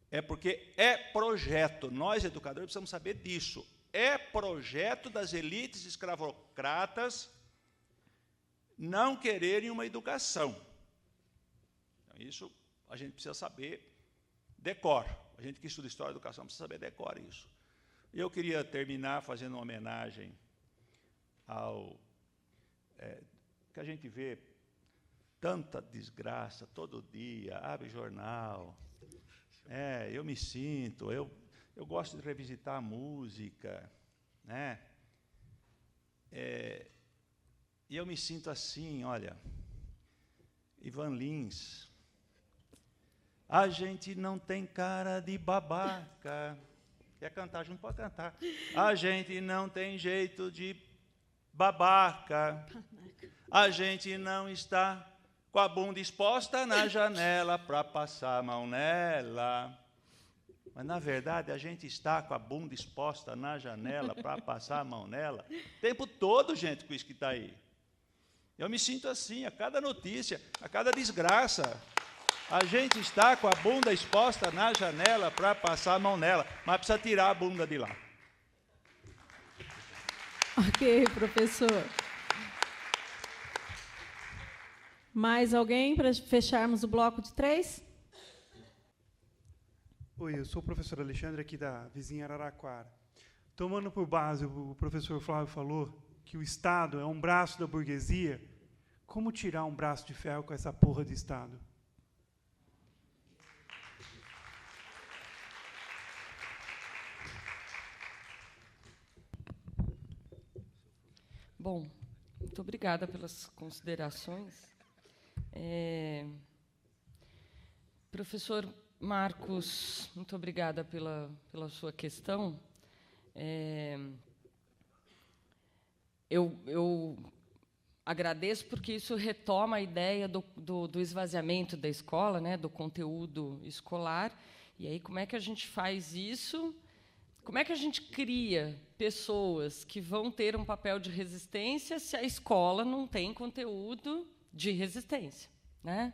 é porque é projeto. Nós, educadores, precisamos saber disso. é projeto das elites escravocratas não quererem uma educação. Então, isso a gente precisa saber decor. A gente que estuda história da educação precisa saber decor isso. E eu queria terminar fazendo uma homenagem ao... que a gente vê tanta desgraça todo dia, abre jornal. Eu me sinto... Eu gosto de revisitar a música, né? E eu me sinto assim, olha, Ivan Lins, a gente não tem cara de babaca. Quer cantar junto, pode cantar. A gente não tem jeito de babaca. A gente não está com a bunda exposta na janela para passar a mão nela. Mas, na verdade, a gente está com a bunda exposta na janela para passar a mão nela o tempo todo, gente, com isso que está aí. Eu me sinto assim, a cada notícia, a cada desgraça. A gente está com a bunda exposta na janela para passar a mão nela, mas precisa tirar a bunda de lá. Ok, professor. Mais alguém para fecharmos o bloco de 3? Oi, eu sou o professor Alexandre, aqui da vizinha Araraquara. Tomando por base, o professor Flávio falou que o Estado é um braço da burguesia. Como tirar um braço de ferro com essa porra de Estado? Bom, muito obrigada pelas considerações. Professor Marcos, muito obrigada pela sua questão. Eu agradeço porque isso retoma a ideia do esvaziamento da escola, né, do conteúdo escolar. E aí, como é que a gente faz isso? Como é que a gente cria pessoas que vão ter um papel de resistência se a escola não tem conteúdo de resistência, né?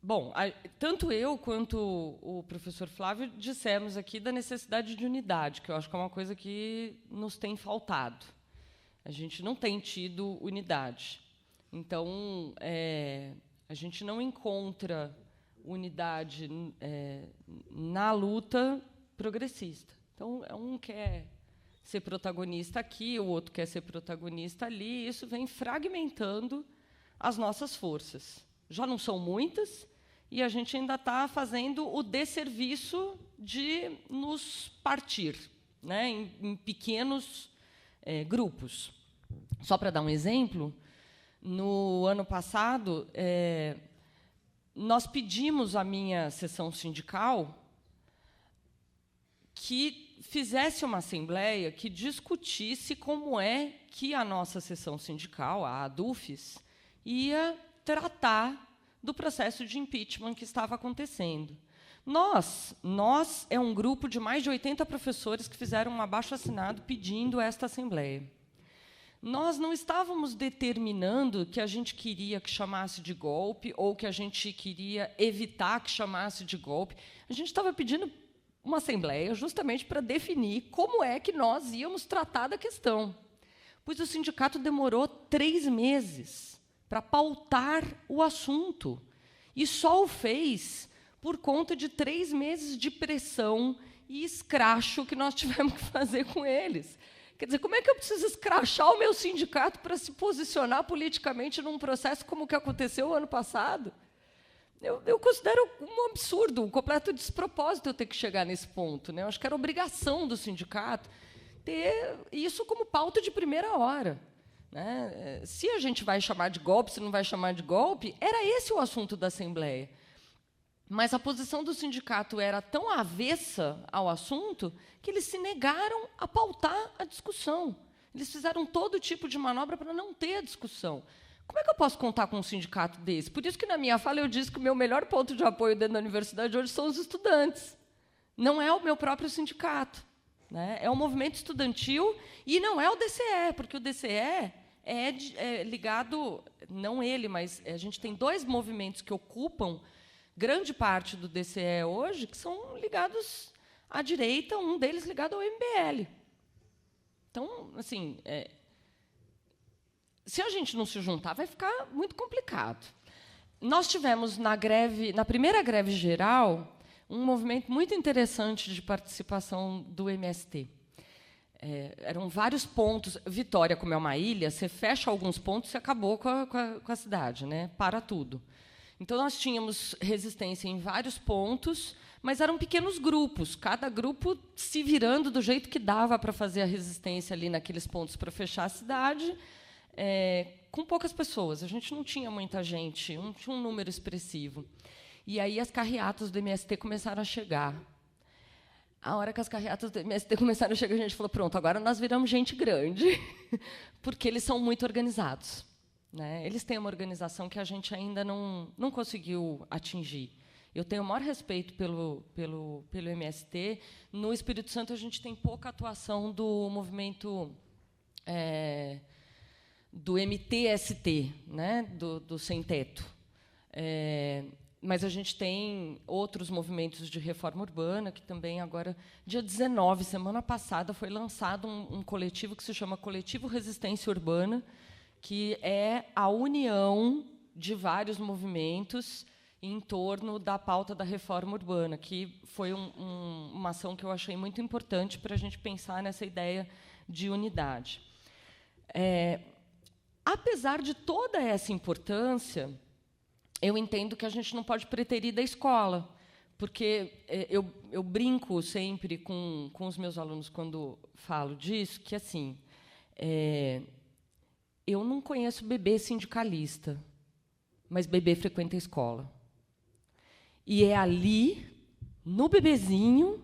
Bom, tanto eu quanto o professor Flávio dissemos aqui da necessidade de unidade, que eu acho que é uma coisa que nos tem faltado. A gente não tem tido unidade. Então, a gente não encontra unidade na luta progressista. Então, um quer ser protagonista aqui, o outro quer ser protagonista ali, e isso vem fragmentando as nossas forças. Já não são muitas, e a gente ainda está fazendo o desserviço de nos partir, né, em pequenos grupos. Só para dar um exemplo, no ano passado, nós pedimos à minha seção sindical que fizesse uma assembleia que discutisse como é que a nossa seção sindical, a ADUFES, ia tratar do processo de impeachment que estava acontecendo. Nós é um grupo de mais de 80 professores que fizeram um abaixo-assinado pedindo esta assembleia. Nós não estávamos determinando que a gente queria que chamasse de golpe ou que a gente queria evitar que chamasse de golpe. A gente estava pedindo uma assembleia justamente para definir como é que nós íamos tratar da questão. Pois o sindicato demorou 3 meses para pautar o assunto. E só o fez por conta de 3 meses de pressão e escracho que nós tivemos que fazer com eles. Quer dizer, como é que eu preciso escrachar o meu sindicato para se posicionar politicamente num processo como o que aconteceu o ano passado? Eu considero um absurdo, um completo despropósito eu ter que chegar nesse ponto, né? Eu acho que era obrigação do sindicato ter isso como pauta de primeira hora. Né? Se a gente vai chamar de golpe, se não vai chamar de golpe, era esse o assunto da Assembleia. Mas a posição do sindicato era tão avessa ao assunto que eles se negaram a pautar a discussão. Eles fizeram todo tipo de manobra para não ter a discussão. Como é que eu posso contar com um sindicato desse? Por isso que, na minha fala, eu disse que o meu melhor ponto de apoio dentro da universidade hoje são os estudantes. Não é o meu próprio sindicato. Né? É o movimento estudantil e não é o DCE, porque o DCE é ligado, não ele, mas a gente tem 2 movimentos que ocupam grande parte do DCE hoje que são ligados à direita, um deles ligado ao MBL. Então, assim, se a gente não se juntar, vai ficar muito complicado. Nós tivemos, na primeira greve geral, um movimento muito interessante de participação do MST. Eram vários pontos. Vitória, como é uma ilha, você fecha alguns pontos e acabou com a cidade, né? Para tudo. Então, nós tínhamos resistência em vários pontos, mas eram pequenos grupos, cada grupo se virando do jeito que dava para fazer a resistência ali naqueles pontos para fechar a cidade, com poucas pessoas. A gente não tinha muita gente, não tinha um número expressivo. E aí as carreatas do MST começaram a chegar. A hora que as carreatas do MST começaram a chegar, a gente falou, pronto, agora nós viramos gente grande, porque eles são muito organizados, né? Eles têm uma organização que a gente ainda não conseguiu atingir. Eu tenho o maior respeito pelo MST. No Espírito Santo, a gente tem pouca atuação do movimento do MTST, né? do Sem Teto. Mas a gente tem outros movimentos de reforma urbana, que também agora, dia 19, semana passada, foi lançado um coletivo que se chama Coletivo Resistência Urbana, que é a união de vários movimentos em torno da pauta da reforma urbana, que foi uma ação que eu achei muito importante para a gente pensar nessa ideia de unidade. Apesar de toda essa importância, eu entendo que a gente não pode preterir da escola, porque eu brinco sempre com os meus alunos quando falo disso, que assim, eu não conheço bebê sindicalista, mas bebê frequenta a escola. E é ali, no bebezinho,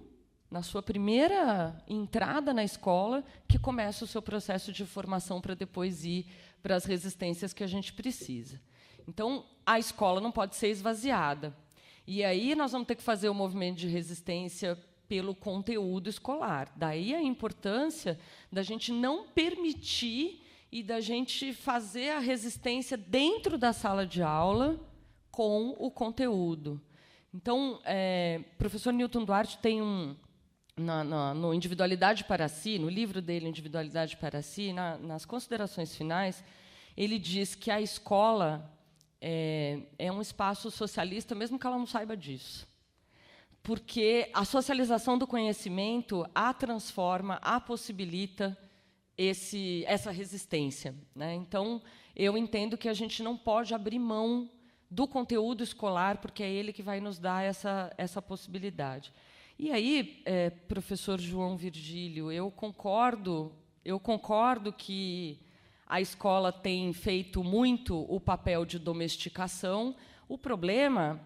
na sua primeira entrada na escola, que começa o seu processo de formação para depois ir para as resistências que a gente precisa. Então, a escola não pode ser esvaziada. E aí nós vamos ter que fazer o movimento de resistência pelo conteúdo escolar. Daí a importância da gente não permitir e da gente fazer a resistência dentro da sala de aula com o conteúdo. Então, o professor Newton Duarte tem no Individualidade para Si, no livro dele, Individualidade para Si, nas considerações finais, ele diz que a escola é um espaço socialista, mesmo que ela não saiba disso. Porque a socialização do conhecimento a transforma, a possibilita essa resistência, né? Então, eu entendo que a gente não pode abrir mão do conteúdo escolar, porque é ele que vai nos dar essa possibilidade. E aí, professor João Virgílio, eu concordo que a escola tem feito muito o papel de domesticação. O problema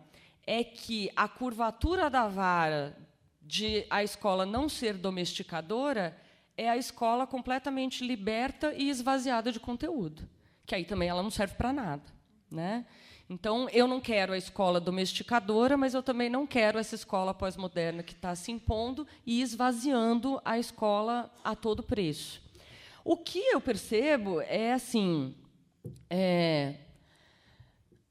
é que a curvatura da vara de a escola não ser domesticadora é a escola completamente liberta e esvaziada de conteúdo, que aí também ela não serve para nada, né? Então, eu não quero a escola domesticadora, mas eu também não quero essa escola pós-moderna que está se impondo e esvaziando a escola a todo preço. O que eu percebo é assim,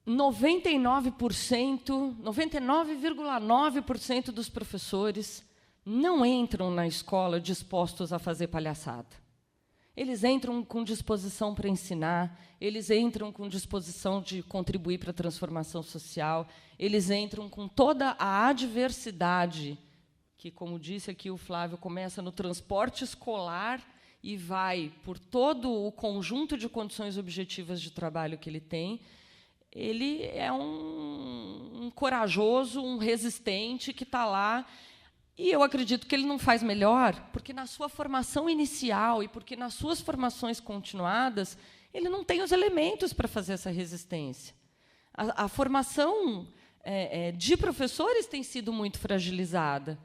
99,9% dos professores não entram na escola dispostos a fazer palhaçada. Eles entram com disposição para ensinar, eles entram com disposição de contribuir para a transformação social, eles entram com toda a adversidade, que, como disse aqui o Flávio, começa no transporte escolar e vai por todo o conjunto de condições objetivas de trabalho que ele tem. Ele é um corajoso, um resistente que está lá. E eu acredito que ele não faz melhor, porque na sua formação inicial e porque nas suas formações continuadas, ele não tem os elementos para fazer essa resistência. A formação de professores tem sido muito fragilizada.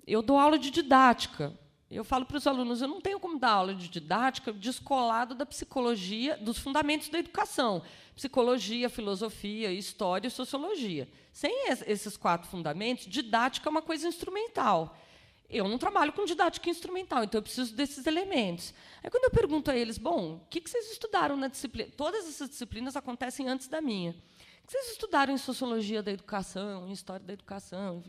Eu dou aula de didática. Eu falo para os alunos, eu não tenho como dar aula de didática descolado da psicologia, dos fundamentos da educação. Psicologia, filosofia, história e sociologia. Sem esses 4 fundamentos, didática é uma coisa instrumental. Eu não trabalho com didática instrumental, então eu preciso desses elementos. Aí, quando eu pergunto a eles, bom, o que vocês estudaram na disciplina? Todas essas disciplinas acontecem antes da minha. O O que vocês estudaram em sociologia da educação, em história da educação?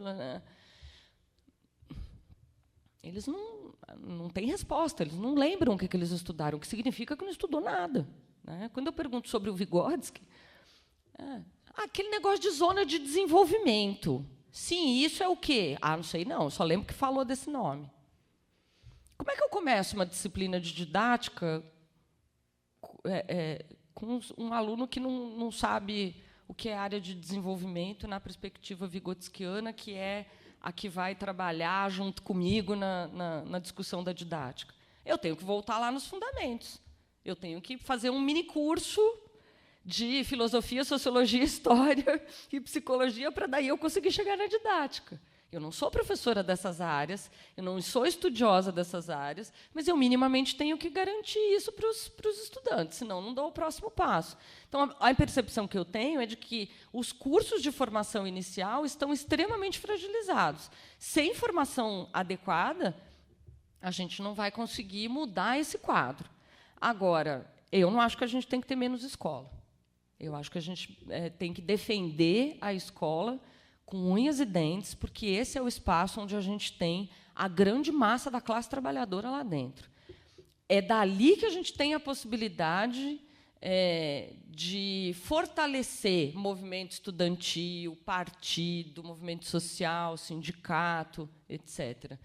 Eles não têm resposta, eles não lembram o que eles estudaram, o que significa que não estudou nada. Né? Quando eu pergunto sobre o Vygotsky, aquele negócio de zona de desenvolvimento. Sim, isso é o quê? Não sei não, só lembro que falou desse nome. Como é que eu começo uma disciplina de didática com um aluno que não sabe o que é área de desenvolvimento na perspectiva vygotskiana, que é a que vai trabalhar junto comigo na discussão da didática? Eu tenho que voltar lá nos fundamentos. Eu tenho que fazer um mini curso de filosofia, sociologia, história e psicologia para daí eu conseguir chegar na didática. Eu não sou professora dessas áreas, eu não sou estudiosa dessas áreas, mas eu minimamente tenho que garantir isso para os estudantes, senão não dou o próximo passo. Então, a percepção que eu tenho é de que os cursos de formação inicial estão extremamente fragilizados. Sem formação adequada, a gente não vai conseguir mudar esse quadro. Agora, eu não acho que a gente tem que ter menos escola. Eu acho que a gente tem que defender a escola com unhas e dentes, porque esse é o espaço onde a gente tem a grande massa da classe trabalhadora lá dentro. É dali que a gente tem a possibilidade de fortalecer movimento estudantil, partido, movimento social, sindicato, etc.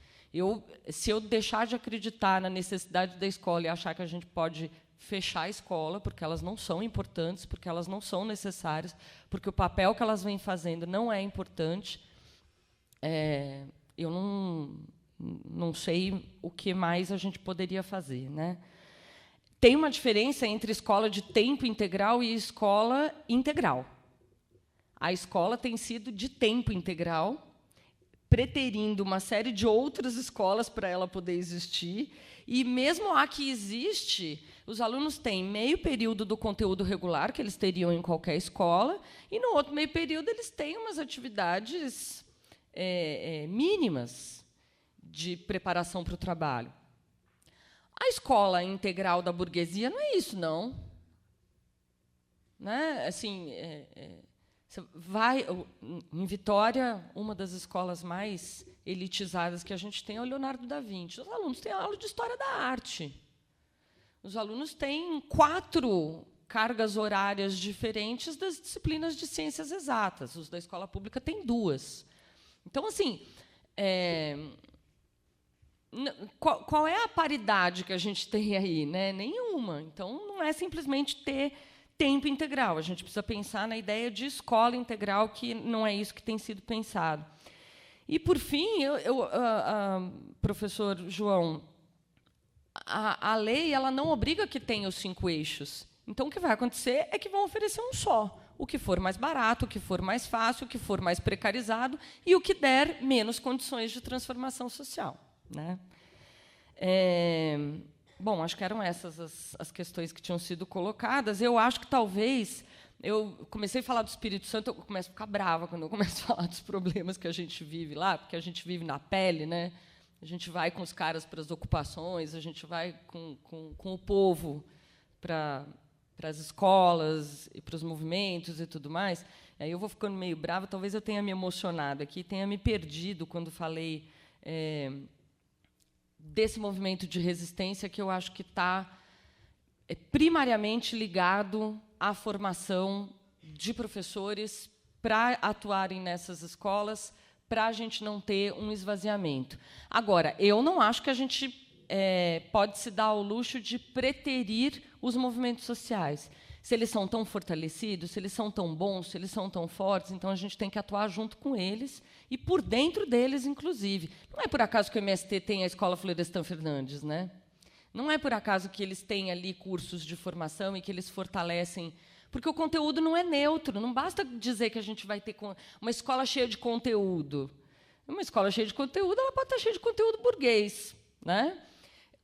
Se eu deixar de acreditar na necessidade da escola e achar que a gente pode fechar a escola, porque elas não são importantes, porque elas não são necessárias, porque o papel que elas vêm fazendo não é importante, eu não sei o que mais a gente poderia fazer. Né? Tem uma diferença entre escola de tempo integral e escola integral. A escola tem sido de tempo integral, preterindo uma série de outras escolas para ela poder existir, e mesmo a que existe, os alunos têm meio período do conteúdo regular, que eles teriam em qualquer escola, e, no outro meio período, eles têm umas atividades mínimas de preparação para o trabalho. A escola integral da burguesia não é isso, não. Né? Assim, você vai em Vitória, uma das escolas mais elitizadas que a gente tem é o Leonardo da Vinci. Os alunos têm aula de história da arte. Os alunos têm 4 cargas horárias diferentes das disciplinas de ciências exatas. Os da escola pública têm 2. Então, assim, qual é a paridade que a gente tem aí? Né? Nenhuma. Então, não é simplesmente ter tempo integral. A gente precisa pensar na ideia de escola integral, que não é isso que tem sido pensado. E, por fim, professor João, a lei ela não obriga que tenha os 5 eixos. Então, o que vai acontecer é que vão oferecer um só. O que for mais barato, o que for mais fácil, o que for mais precarizado e o que der menos condições de transformação social. Né? Bom, acho que eram essas as questões que tinham sido colocadas. Eu acho que, talvez, eu comecei a falar do Espírito Santo, eu começo a ficar brava quando eu começo a falar dos problemas que a gente vive lá, porque a gente vive na pele, né? A gente vai com os caras para as ocupações, a gente vai com o povo para as escolas e para os movimentos e tudo mais. Aí eu vou ficando meio brava, talvez eu tenha me emocionado aqui, tenha me perdido quando falei desse movimento de resistência, que eu acho que está primariamente ligado à formação de professores para atuarem nessas escolas, para a gente não ter um esvaziamento. Agora, eu não acho que a gente pode se dar ao luxo de preterir os movimentos sociais. Se eles são tão fortalecidos, se eles são tão bons, se eles são tão fortes, então a gente tem que atuar junto com eles e por dentro deles, inclusive. Não é por acaso que o MST tem a Escola Florestan Fernandes, né? Não é por acaso que eles têm ali cursos de formação e que eles fortalecem, porque o conteúdo não é neutro. Não basta dizer que a gente vai ter uma escola cheia de conteúdo. Uma escola cheia de conteúdo, ela pode estar cheia de conteúdo burguês, né?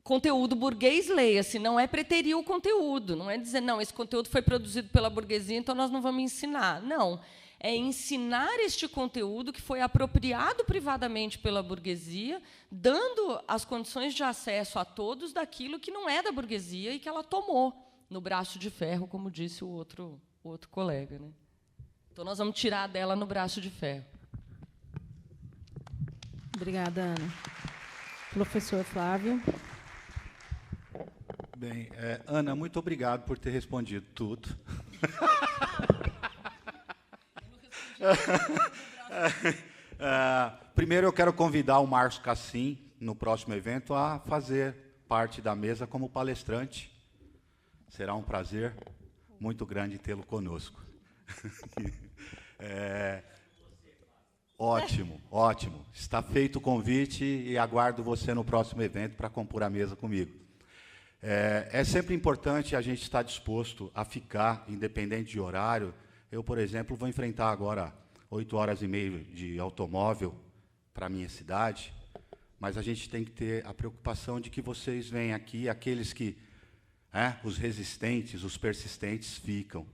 Conteúdo burguês, leia-se, não é preterir o conteúdo, não é dizer, não, esse conteúdo foi produzido pela burguesia, então nós não vamos ensinar. Não, é ensinar este conteúdo que foi apropriado privadamente pela burguesia, dando as condições de acesso a todos daquilo que não é da burguesia e que ela tomou no braço de ferro, como disse o outro colega. Né? Então, nós vamos tirar dela no braço de ferro. Obrigada, Ana. Professor Flávio. Bem, Ana, muito obrigado por ter respondido tudo. Primeiro, eu quero convidar o Márcio Cassim, no próximo evento, a fazer parte da mesa como palestrante. Será um prazer muito grande tê-lo conosco. Ótimo, ótimo. Está feito o convite e aguardo você no próximo evento para compor a mesa comigo. É sempre importante a gente estar disposto a ficar, independente de horário. Eu, por exemplo, vou enfrentar agora 8h30 de automóvel para a minha cidade, mas a gente tem que ter a preocupação de que vocês venham aqui, aqueles que, os resistentes, os persistentes, ficam.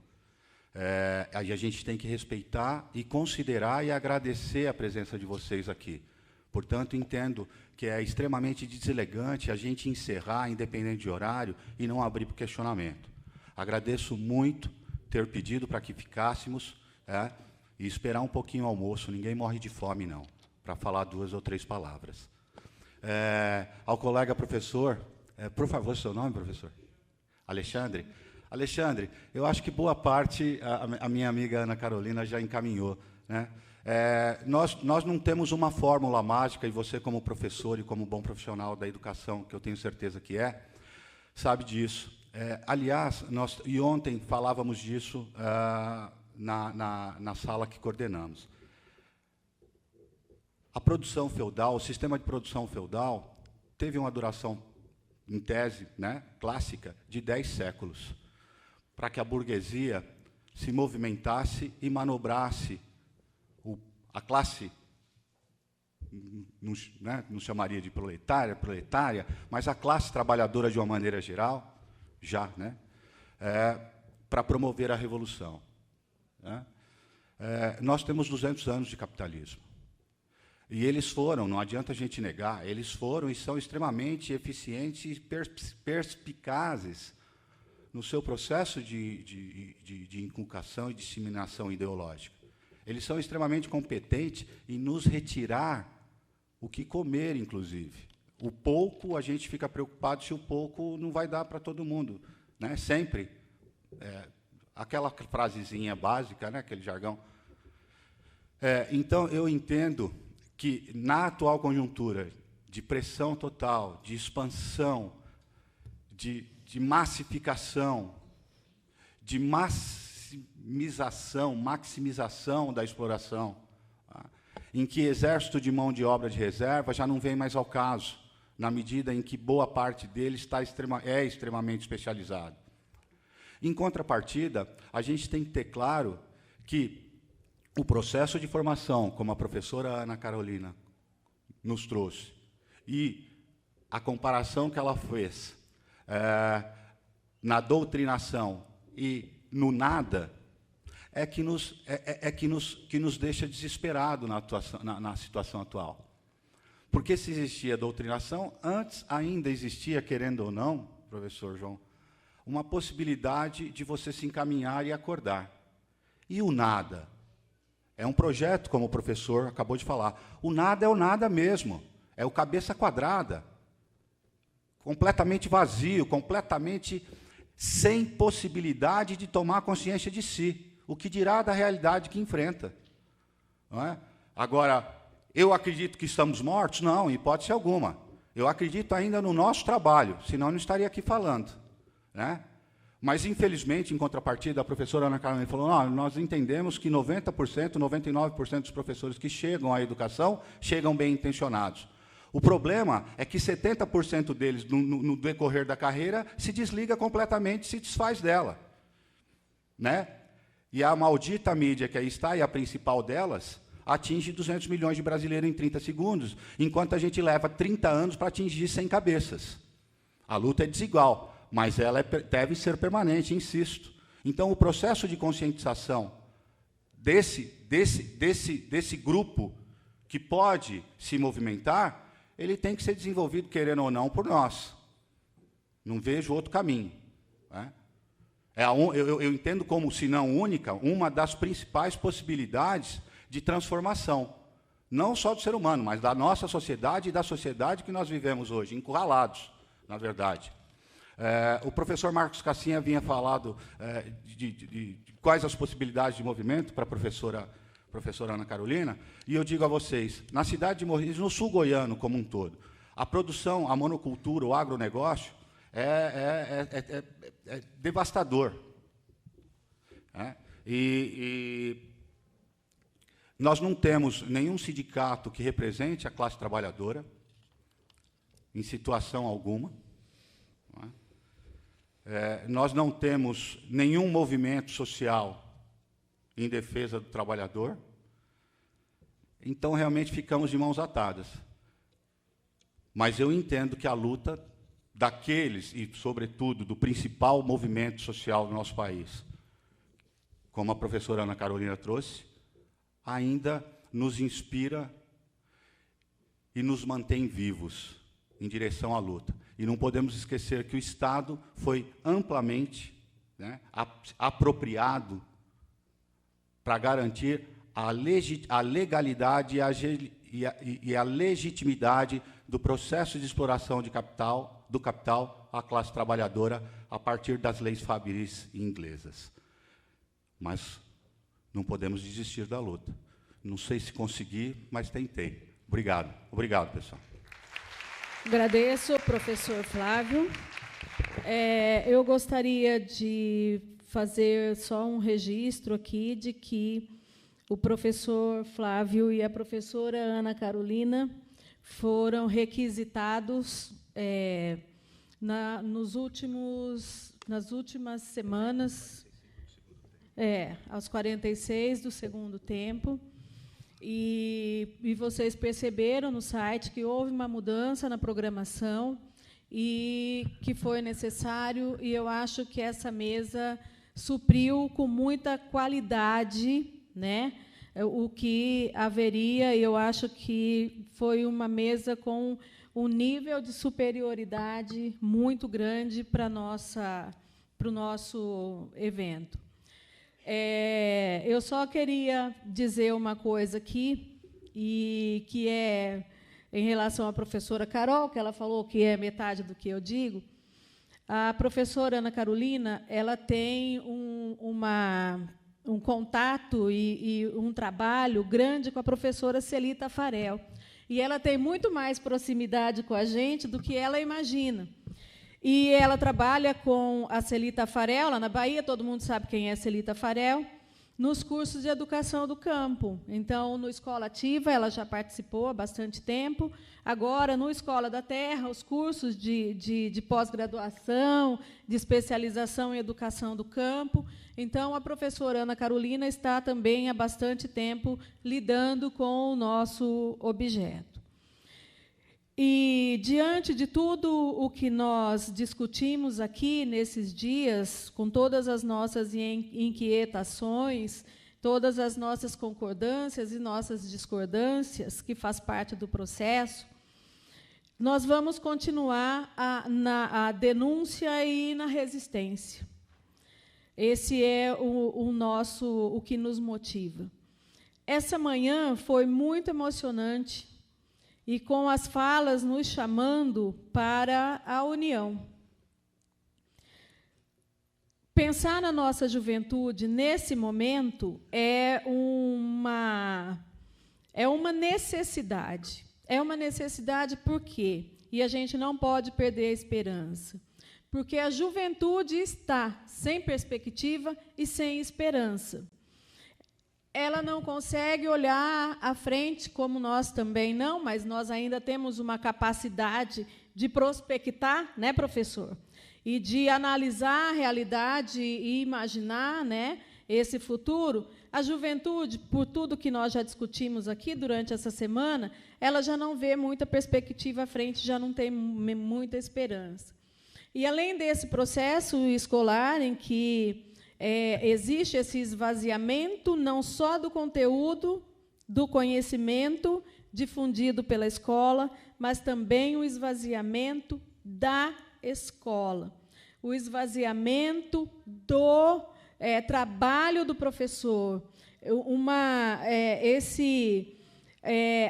A gente tem que respeitar e considerar e agradecer a presença de vocês aqui. Portanto, entendo que é extremamente deselegante a gente encerrar, independente de horário, e não abrir para o questionamento. Agradeço muito ter pedido para que ficássemos, e esperar um pouquinho o almoço. Ninguém morre de fome, não, para falar 2 ou 3 palavras. Ao colega professor, por favor, seu nome, professor? Alexandre. Alexandre, eu acho que boa parte a minha amiga Ana Carolina já encaminhou, né? Nós não temos uma fórmula mágica, e você, como professor e como bom profissional da educação, que eu tenho certeza que sabe disso. Aliás, e ontem falávamos disso na sala que coordenamos. A produção feudal, o sistema de produção feudal, teve uma duração, em tese, clássica, de 10 séculos, para que a burguesia se movimentasse e manobrasse a classe, não chamaria de proletária, mas a classe trabalhadora de uma maneira geral, para promover a revolução. Nós temos 200 anos de capitalismo. E eles foram, não adianta a gente negar, eles foram e são extremamente eficientes e perspicazes no seu processo de inculcação e disseminação ideológica. Eles são extremamente competentes em nos retirar o que comer, inclusive. O pouco, a gente fica preocupado se o pouco não vai dar para todo mundo, sempre. Aquela frasezinha básica, aquele jargão. Então, eu entendo que, na atual conjuntura de pressão total, de expansão, de massificação, de maximização da exploração, em que exército de mão de obra de reserva já não vem mais ao caso, na medida em que boa parte dele é extremamente especializado. Em contrapartida, a gente tem que ter claro que o processo de formação, como a professora Ana Carolina nos trouxe, e a comparação que ela fez na doutrinação e no nada, que nos deixa desesperados na situação atual. Porque se existia doutrinação, antes ainda existia, querendo ou não, professor João, uma possibilidade de você se encaminhar e acordar. E o nada? É um projeto, como o professor acabou de falar. O nada é o nada mesmo. É o cabeça quadrada. Completamente vazio, completamente sem possibilidade de tomar consciência de si. O que dirá da realidade que enfrenta. Não é? Agora, eu acredito que estamos mortos? Não, em hipótese alguma. Eu acredito ainda no nosso trabalho, senão eu não estaria aqui falando. Mas, infelizmente, em contrapartida, a professora Ana Carolina falou, nós entendemos que 90%, 99% dos professores que chegam à educação chegam bem intencionados. O problema é que 70% deles, no decorrer da carreira, se desliga completamente, se desfaz dela. E a maldita mídia que aí está, e a principal delas, atinge 200 milhões de brasileiros em 30 segundos, enquanto a gente leva 30 anos para atingir 100 cabeças. A luta é desigual, mas ela deve ser permanente, insisto. Então, o processo de conscientização desse grupo que pode se movimentar, ele tem que ser desenvolvido, querendo ou não, por nós. Não vejo outro caminho. Eu entendo como, se não única, uma das principais possibilidades de transformação, não só do ser humano, mas da nossa sociedade e da sociedade que nós vivemos hoje, encurralados, na verdade. O professor Marcos Cassinha vinha falado de quais as possibilidades de movimento para a professora Ana Carolina, e eu digo a vocês, na cidade de Morrinhos, no sul goiano como um todo, a produção, a monocultura, o agronegócio é devastador. E nós não temos nenhum sindicato que represente a classe trabalhadora, em situação alguma. Nós não temos nenhum movimento social em defesa do trabalhador. Então, realmente, ficamos de mãos atadas. Mas eu entendo que a luta daqueles, e, sobretudo, do principal movimento social do nosso país, como a professora Ana Carolina trouxe, ainda nos inspira e nos mantém vivos em direção à luta. E não podemos esquecer que o Estado foi amplamente, né, apropriado para garantir a legalidade e a legitimidade do processo de exploração do capital à classe trabalhadora a partir das leis fabris inglesas. Mas não podemos desistir da luta. Não sei se consegui, mas tentei. Obrigado. Obrigado, pessoal. Agradeço, professor Flávio. Eu gostaria de fazer só um registro aqui de que o professor Flávio e a professora Ana Carolina foram requisitados nas últimas semanas, aos 46 do segundo tempo. E vocês perceberam no site que houve uma mudança na programação e que foi necessário, e eu acho que essa mesa supriu com muita qualidade, né, o que haveria, e eu acho que foi uma mesa com um nível de superioridade muito grande para o nosso evento. Eu só queria dizer uma coisa aqui, e que é em relação à professora Carol, que ela falou que é metade do que eu digo. A professora Ana Carolina, ela tem um contato e um trabalho grande com a professora Celita Farel. E ela tem muito mais proximidade com a gente do que ela imagina. E ela trabalha com a Celita Farel, lá na Bahia, todo mundo sabe quem é a Celita Farel, nos cursos de educação do campo. Então, no Escola Ativa, ela já participou há bastante tempo. Agora, no Escola da Terra, os cursos de pós-graduação, de especialização em educação do campo. Então, a professora Ana Carolina está também há bastante tempo lidando com o nosso objeto. E, diante de tudo o que nós discutimos aqui nesses dias, com todas as nossas inquietações, todas as nossas concordâncias e nossas discordâncias, que faz parte do processo, nós vamos continuar na denúncia e na resistência. Esse é o que nos motiva. Essa manhã foi muito emocionante, e com as falas nos chamando para a união. Pensar na nossa juventude nesse momento é uma necessidade. É uma necessidade por quê? E a gente não pode perder a esperança. Porque a juventude está sem perspectiva e sem esperança. Ela não consegue olhar à frente, como nós também não, mas nós ainda temos uma capacidade de prospectar, né, professor? E de analisar a realidade e imaginar, né, esse futuro. A juventude, por tudo que nós já discutimos aqui durante essa semana, ela já não vê muita perspectiva à frente, já não tem muita esperança. E, além desse processo escolar em que existe esse esvaziamento não só do conteúdo, do conhecimento difundido pela escola, mas também o esvaziamento da escola. o esvaziamento do trabalho do professor,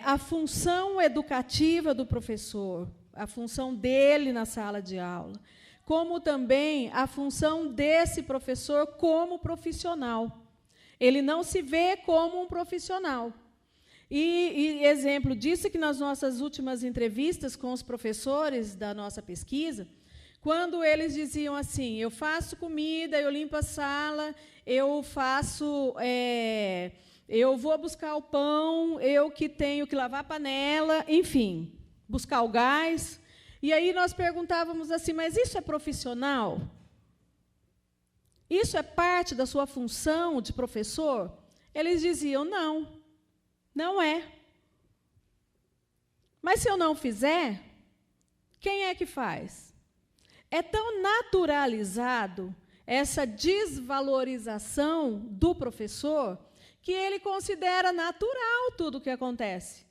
a função educativa do professor, a função dele na sala de aula, como também a função desse professor como profissional. Ele não se vê como um profissional. E exemplo disso é que nas nossas últimas entrevistas com os professores da nossa pesquisa, quando eles diziam assim, eu faço comida, eu limpo a sala, eu vou buscar o pão, eu que tenho que lavar a panela, enfim, buscar o gás. E aí nós perguntávamos assim, mas isso é profissional? Isso é parte da sua função de professor? Eles diziam, não, não é. Mas se eu não fizer, quem é que faz? É tão naturalizado essa desvalorização do professor que ele considera natural tudo o que acontece.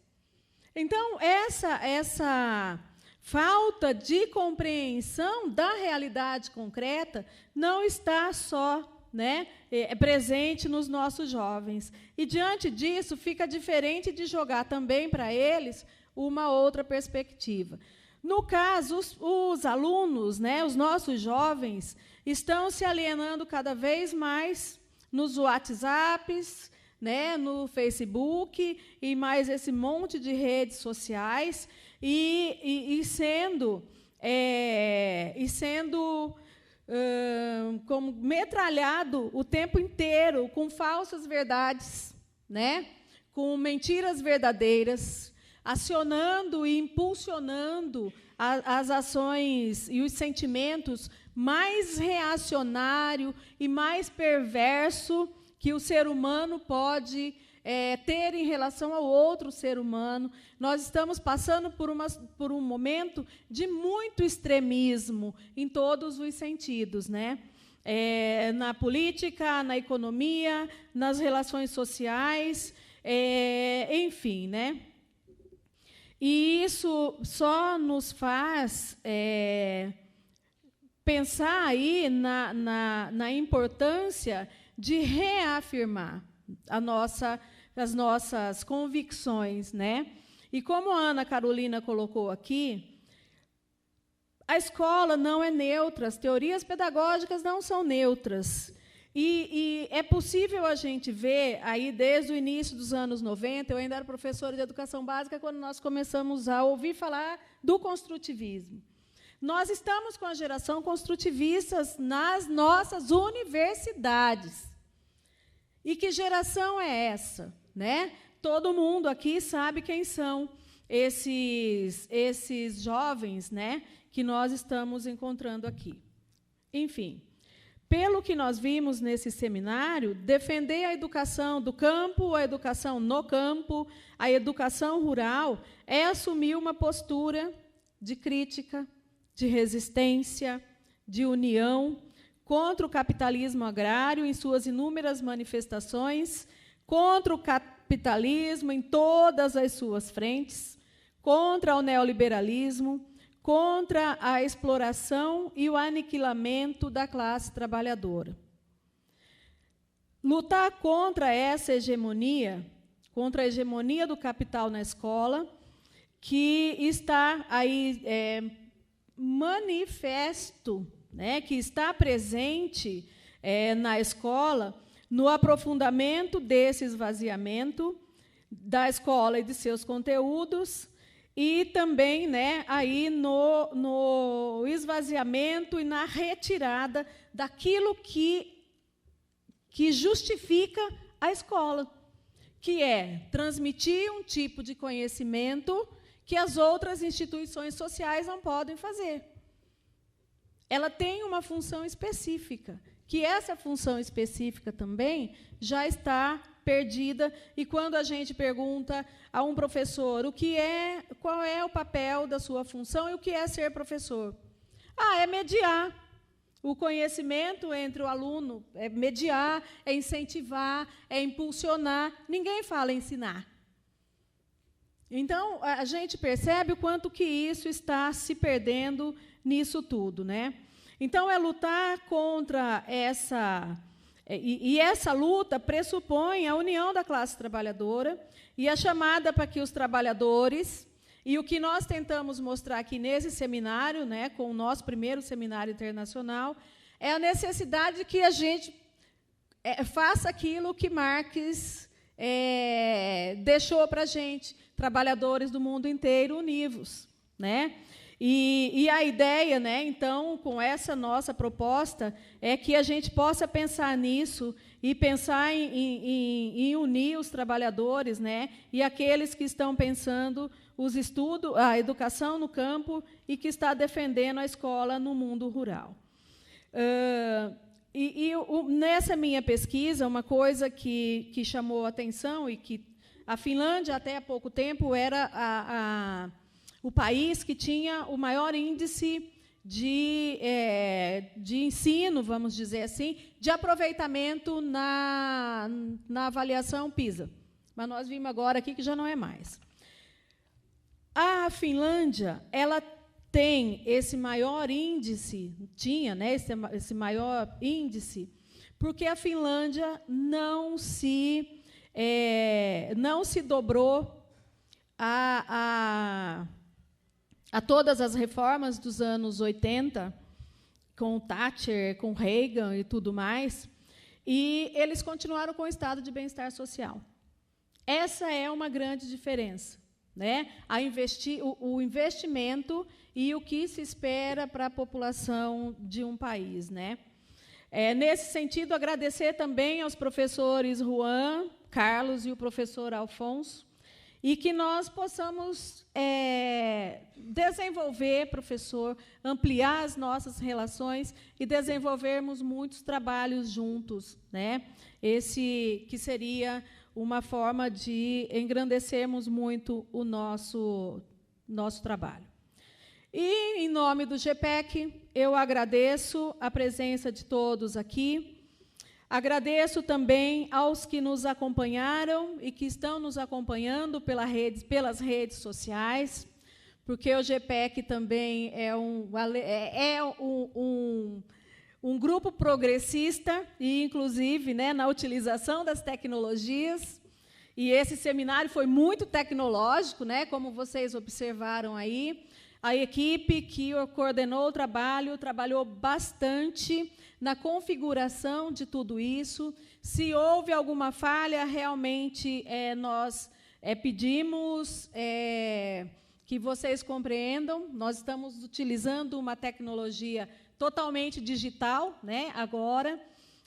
Então, essa falta de compreensão da realidade concreta não está só presente nos nossos jovens. E, diante disso, fica diferente de jogar também para eles uma outra perspectiva. No caso, os alunos, os nossos jovens, estão se alienando cada vez mais nos WhatsApps, no Facebook e mais esse monte de redes sociais e sendo como metralhado o tempo inteiro com falsas verdades, com mentiras verdadeiras, acionando e impulsionando as ações e os sentimentos mais reacionário e mais perverso que o ser humano pode ter em relação ao outro ser humano. Nós estamos passando por um momento de muito extremismo em todos os sentidos, na política, na economia, nas relações sociais, enfim, E isso só nos faz pensar aí na importância de reafirmar as nossas convicções, E como a Ana Carolina colocou aqui, a escola não é neutra, as teorias pedagógicas não são neutras. E é possível a gente ver, aí desde o início dos anos 90, eu ainda era professora de educação básica, quando nós começamos a ouvir falar do construtivismo. Nós estamos com a geração construtivista nas nossas universidades. E que geração é essa? Todo mundo aqui sabe quem são esses jovens que nós estamos encontrando aqui. Enfim, pelo que nós vimos nesse seminário, defender a educação do campo, a educação no campo, a educação rural, é assumir uma postura de crítica, de resistência, de união contra o capitalismo agrário em suas inúmeras manifestações, contra o capitalismo em todas as suas frentes, contra o neoliberalismo, contra a exploração e o aniquilamento da classe trabalhadora. Lutar contra essa hegemonia, contra a hegemonia do capital na escola, que está aí manifesto, que está presente na escola, no aprofundamento desse esvaziamento da escola e de seus conteúdos, e também aí no esvaziamento e na retirada daquilo que justifica a escola, que é transmitir um tipo de conhecimento que as outras instituições sociais não podem fazer. Ela tem uma função específica, que essa função específica também já está perdida, e quando a gente pergunta a um professor qual é o papel da sua função e o que é ser professor? É mediar o conhecimento entre o aluno, é mediar, é incentivar, é impulsionar. Ninguém fala ensinar. Então, a gente percebe o quanto que isso está se perdendo nisso tudo, Então, é lutar contra essa... E essa luta pressupõe a união da classe trabalhadora e a chamada para que os trabalhadores... E o que nós tentamos mostrar aqui nesse seminário, né, com o nosso primeiro seminário internacional, é a necessidade de que a gente faça aquilo que Marx deixou para a gente, trabalhadores do mundo inteiro univos, né? E a ideia, né, então, com essa nossa proposta, é que a gente possa pensar nisso e pensar em unir os trabalhadores, né, e aqueles que estão pensando os estudos, a educação no campo e que está defendendo a escola no mundo rural. Nessa minha pesquisa, uma coisa que chamou a atenção e que a Finlândia, até há pouco tempo, era o país que tinha o maior índice de ensino, vamos dizer assim, de aproveitamento na avaliação PISA. Mas nós vimos agora aqui que já não é mais. A Finlândia, ela tem esse maior índice, tinha, né, esse maior índice, porque a Finlândia não se dobrou a todas as reformas dos anos 80, com Thatcher, com Reagan e tudo mais, e eles continuaram com o estado de bem-estar social. Essa é uma grande diferença, né? O investimento e o que se espera para a população de um país, né? Nesse sentido, agradecer também aos professores Juan, Carlos e o professor Alfonso, e que nós possamos desenvolver, professor, ampliar as nossas relações e desenvolvermos muitos trabalhos juntos, né? Esse que seria uma forma de engrandecermos muito o nosso trabalho. E, em nome do GPEC, eu agradeço a presença de todos aqui. Agradeço também aos que nos acompanharam e que estão nos acompanhando pelas redes sociais, porque o GPEC também é um grupo progressista, e, inclusive, né, na utilização das tecnologias. E esse seminário foi muito tecnológico, né, como vocês observaram aí. A equipe que coordenou o trabalho trabalhou bastante na configuração de tudo isso. Se houve alguma falha, realmente nós pedimos que vocês compreendam. Nós estamos utilizando uma tecnologia totalmente digital, né, agora,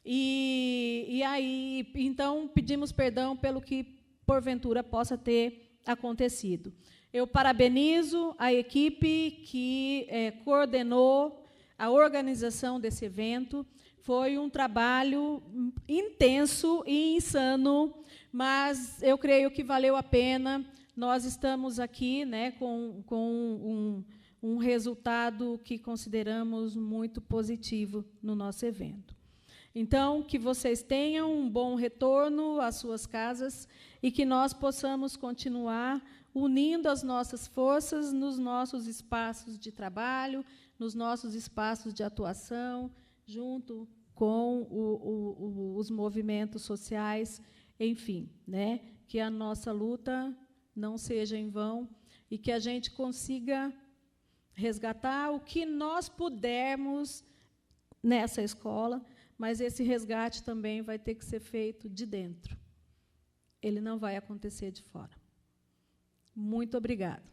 e aí, então, pedimos perdão pelo que, porventura, possa ter acontecido. Eu parabenizo a equipe que coordenou a organização desse evento. Foi um trabalho intenso e insano, mas eu creio que valeu a pena. Nós estamos aqui, né, com um resultado que consideramos muito positivo no nosso evento. Então, que vocês tenham um bom retorno às suas casas e que nós possamos continuar unindo as nossas forças nos nossos espaços de trabalho, nos nossos espaços de atuação, junto com os movimentos sociais, enfim, né? Que a nossa luta não seja em vão e que a gente consiga resgatar o que nós pudermos nessa escola, mas esse resgate também vai ter que ser feito de dentro. Ele não vai acontecer de fora. Muito obrigada.